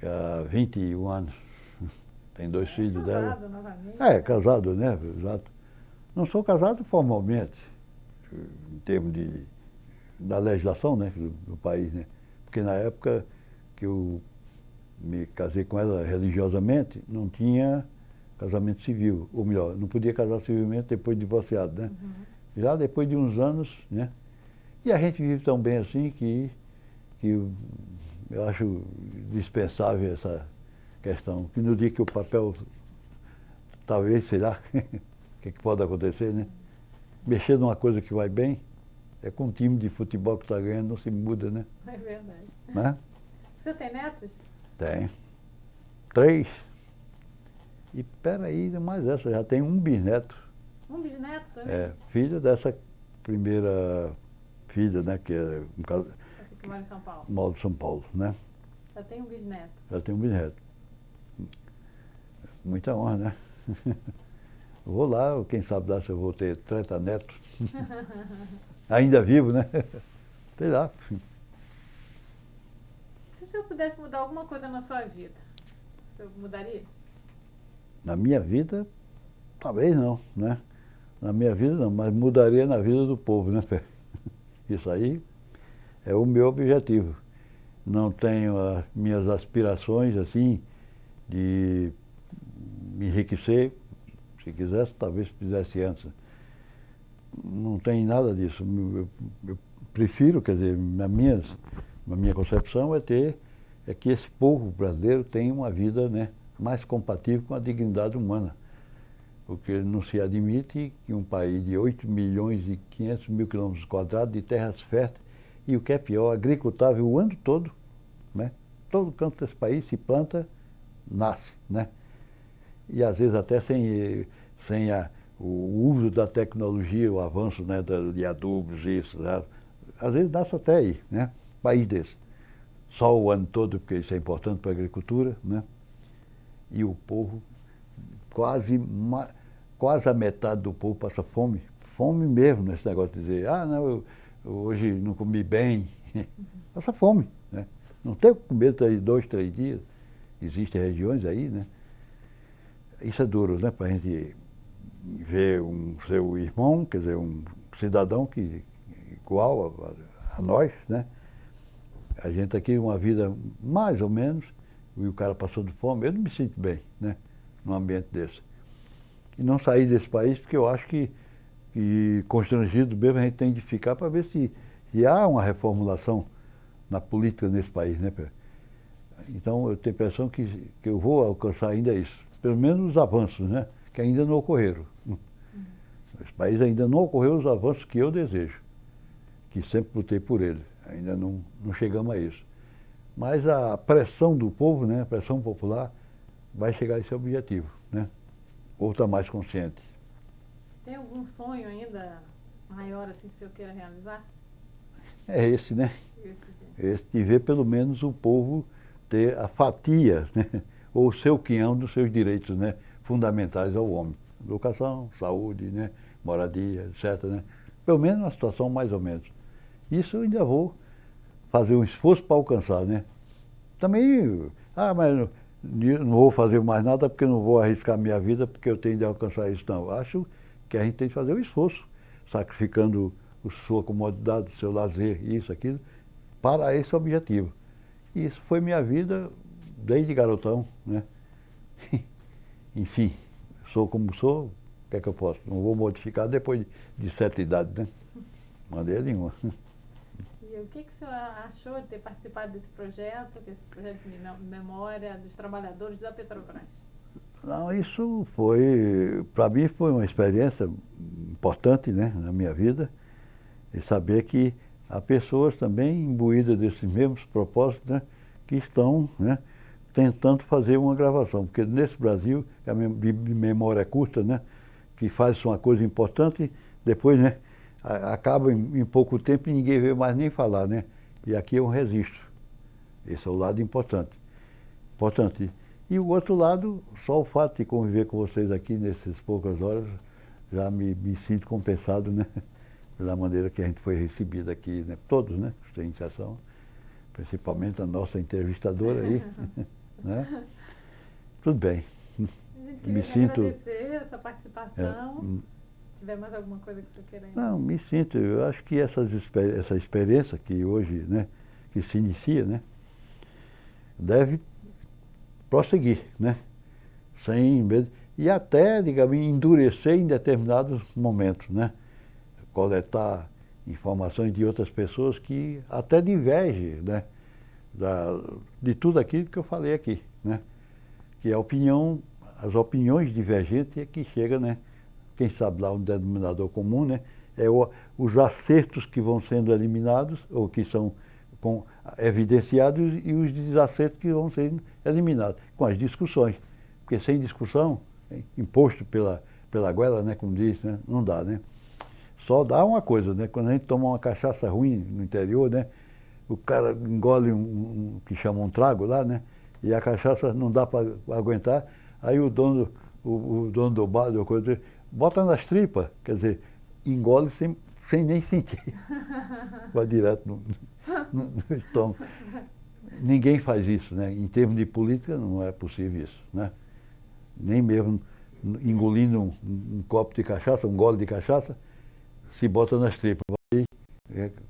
Há 21 anos. Tem 2 filhos dela. Casado novamente? Casado, né? Exato. Não sou casado formalmente, em termos da legislação, né, do país, né? Porque na época que eu me casei com ela religiosamente, não tinha casamento civil. Ou melhor, não podia casar civilmente depois de divorciado, né? Já depois de uns anos, né? E a gente vive tão bem assim que eu acho dispensável essa questão. Que no dia que o papel, talvez, sei lá, o que pode acontecer, né? Mexer numa coisa que vai bem, é com um time de futebol que está ganhando, não se muda, né? É verdade. Né? O senhor tem netos? Tem. 3. E peraí, mais essa, já tem um bisneto. Um bisneto também? Filha dessa primeira filha, né? Que é um caso. Que mora em São Paulo. Mora em São Paulo, né? Já tem um bisneto. Já tem um bisneto. Muita honra, né? Vou lá, quem sabe lá se eu vou ter 30 netos. Ainda vivo, né? Sei lá. Se o senhor pudesse mudar alguma coisa na sua vida, o senhor mudaria? Na minha vida, talvez não, né? Na minha vida não, mas mudaria na vida do povo, né, Fé? Isso aí é o meu objetivo. Não tenho as minhas aspirações, assim, de me enriquecer. Se quisesse, talvez fizesse antes. Não tem nada disso. Eu prefiro, quer dizer, na minha concepção é que esse povo brasileiro tenha uma vida, né, mais compatível com a dignidade humana. Porque não se admite que um país de 8 milhões e 500 mil quilômetros quadrados de terras férteis e o que é pior, agricultável o ano todo, né? Todo canto desse país se planta, nasce, né? E às vezes até sem o uso da tecnologia, o avanço, né, de adubos, isso, né? Às vezes nasce até aí, né? País desse. Só o ano todo, porque isso é importante para a agricultura, né? E o povo, quase a metade do povo passa fome. Fome mesmo, nesse negócio de dizer, não, eu hoje não comi bem. Passa fome, né? Não tem comida de 2, 3 dias. existem regiões aí, né? Isso é duro, né? Para a gente ver um seu irmão, quer dizer, um cidadão que igual a nós, né? A gente aqui uma vida mais ou menos, e o cara passando fome, eu não me sinto bem, né? Num ambiente desse. E não sair desse país, porque eu acho que constrangido mesmo a gente tem de ficar para ver se há uma reformulação na política nesse país, né? Então eu tenho a impressão que eu vou alcançar ainda isso, pelo menos os avanços, né? Que ainda não ocorreram. Esse país ainda não ocorreu os avanços que eu desejo, que sempre lutei por ele. Ainda não chegamos a isso. Mas a pressão do povo, né? A pressão popular vai chegar a esse objetivo, né? Ou está mais consciente. Tem algum sonho ainda maior assim que o senhor queira realizar? É esse, né? Esse de ver pelo menos o povo ter a fatia, né? Ou o seu quinhão dos seus direitos, né? Fundamentais ao homem. Educação, saúde, né? Moradia, etc. Né? Pelo menos uma situação mais ou menos. Isso eu ainda vou fazer um esforço para alcançar, né? Também, mas não vou fazer mais nada porque não vou arriscar minha vida porque eu tenho de alcançar isso. Não, acho que a gente tem que fazer um esforço, sacrificando a sua comodidade, o seu lazer, isso, aquilo, para esse objetivo. E isso foi minha vida desde garotão, né? Enfim, sou como sou, o que é que eu posso? Não vou modificar depois de certa idade, né? Maneira nenhuma. E o que o senhor achou de ter participado desse projeto de memória dos trabalhadores da Petrobras? Não, isso foi, para mim foi uma experiência importante, né, na minha vida, e saber que há pessoas também imbuídas desses mesmos propósitos, né, que estão, né, tentando fazer uma gravação, porque nesse Brasil, a memória curta, né, que faz uma coisa importante, depois, né, acaba em pouco tempo e ninguém vê mais nem falar, né, e aqui é um registro. Esse é o lado importante. E o outro lado, só o fato de conviver com vocês aqui nessas poucas horas, já me sinto compensado, né? Pela maneira que a gente foi recebido aqui, né? Todos, né? Sem iniciação, principalmente a nossa entrevistadora aí, né? Tudo bem. A gente queria agradecer a sua participação. Se tiver mais alguma coisa que você queira ainda. Não, me sinto. Eu acho que essa experiência que hoje, né? Que se inicia, né? Deve prosseguir, né? Sem medo. E até, digamos, endurecer em determinados momentos, né? Coletar informações de outras pessoas que até divergem, né? De tudo aquilo que eu falei aqui, né? Que as opiniões divergentes é que chega, né? Quem sabe lá um denominador comum, né? É os acertos que vão sendo eliminados, ou que são evidenciados, e os desacertos que vão sendo eliminados, com as discussões. Porque sem discussão, imposto pela goela, né, como diz, né, não dá, né? Só dá uma coisa, né? Quando a gente toma uma cachaça ruim no interior, né? O cara engole que chama um trago lá, né? E a cachaça não dá para aguentar, aí o dono do bar, bota nas tripas, quer dizer, engole sem nem sentir. Vai direto no estômago. Ninguém faz isso, né? Em termos de política não é possível isso, né? Nem mesmo engolindo um copo de cachaça, um gole de cachaça, se bota nas tripas.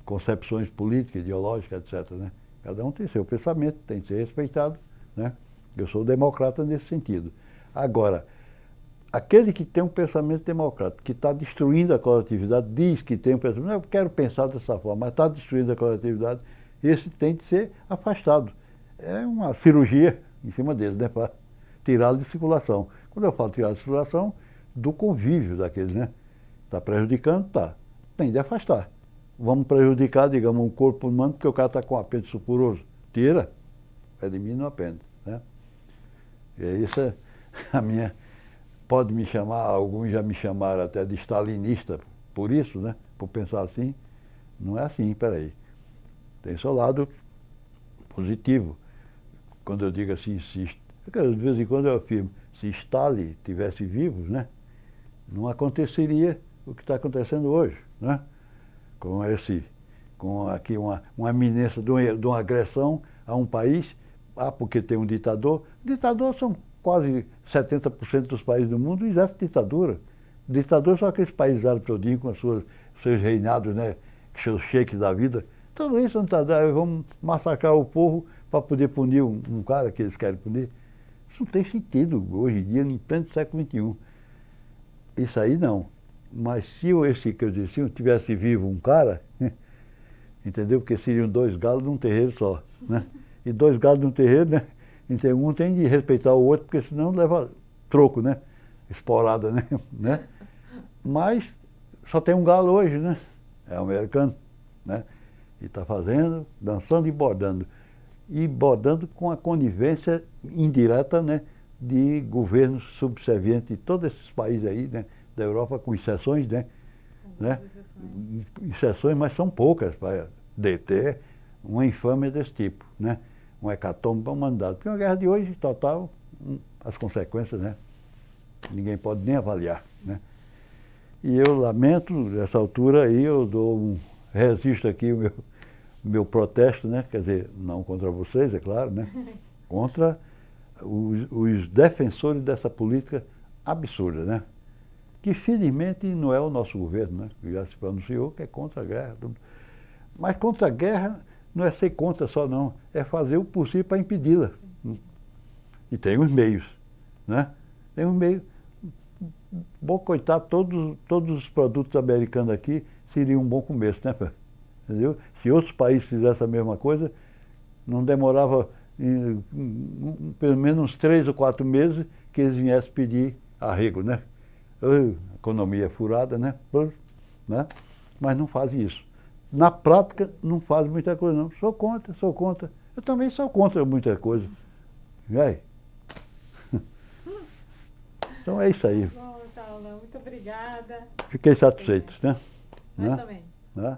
Concepções políticas, ideológicas, etc. Né? Cada um tem seu pensamento, tem que ser respeitado, né? Eu sou democrata nesse sentido. Agora, aquele que tem um pensamento democrático, que está destruindo a coletividade, diz que tem um pensamento, não, eu quero pensar dessa forma, mas está destruindo a coletividade, esse tem de ser afastado. É uma cirurgia em cima dele, né, para tirá-lo de circulação. Quando eu falo tirar de circulação, do convívio daqueles, né? Está prejudicando? Tá. Tem de afastar. Vamos prejudicar, digamos, um corpo humano porque o cara está com apêndice sulfuroso. Tira, elimina o apêndice, né? E isso é a minha... Pode me chamar, alguns já me chamaram até de stalinista por isso, né? Por pensar assim. Não é assim, peraí. Tem seu lado positivo. Quando eu digo assim, de vez em quando eu afirmo, se Stalin tivesse vivos, né? Não aconteceria o que está acontecendo hoje, né? Com aqui uma iminência de uma agressão a um país porque tem um ditador. Ditador são quase 70% dos países do mundo exercem ditadura. Ditador são aqueles países árabes todinhos com seus reinados, né? Seus sheiks da vida. Tudo isso não está dando. Vamos massacrar o povo para poder punir um cara que eles querem punir. Isso não tem sentido hoje em dia, em pleno século XXI. Isso aí não. Mas se esse que eu disse, se eu tivesse vivo um cara, entendeu? Porque seriam 2 galos num terreiro só, né? E 2 galos num terreiro, né? Então um tem de respeitar o outro, porque senão leva troco, né? Esporada, né? Mas só tem um galo hoje, né? É o americano, né? E está fazendo, dançando e bordando. E bordando com a conivência indireta, né? De governos subservientes de todos esses países aí, né? Da Europa, com exceções, né? Exceções, mas são poucas para deter uma infâmia desse tipo, né? Um hecatombe para a humanidade. Porque uma guerra de hoje, total, as consequências, né? Ninguém pode nem avaliar, né? E eu lamento, nessa altura aí, eu resisto aqui o meu protesto, né? Quer dizer, não contra vocês, é claro, né? Contra os defensores dessa política absurda, né? Que felizmente não é o nosso governo, né? Que já se pronunciou que é contra a guerra. Tudo. Mas contra a guerra não é ser contra só não, é fazer o possível para impedi-la. E tem os meios, né? Tem os meios. Boicotar todos os produtos americanos aqui seria um bom começo, né? Entendeu? Se outros países fizessem a mesma coisa, não demorava pelo menos uns 3 ou 4 meses que eles viessem pedir arrego, né? Economia furada, né? Mas não fazem isso. Na prática, não fazem muita coisa, não. Sou contra. Eu também sou contra muita coisa. E aí? Então é isso aí. Bom, Saulo, muito obrigada. Fiquei satisfeito, né? Nós também. Né?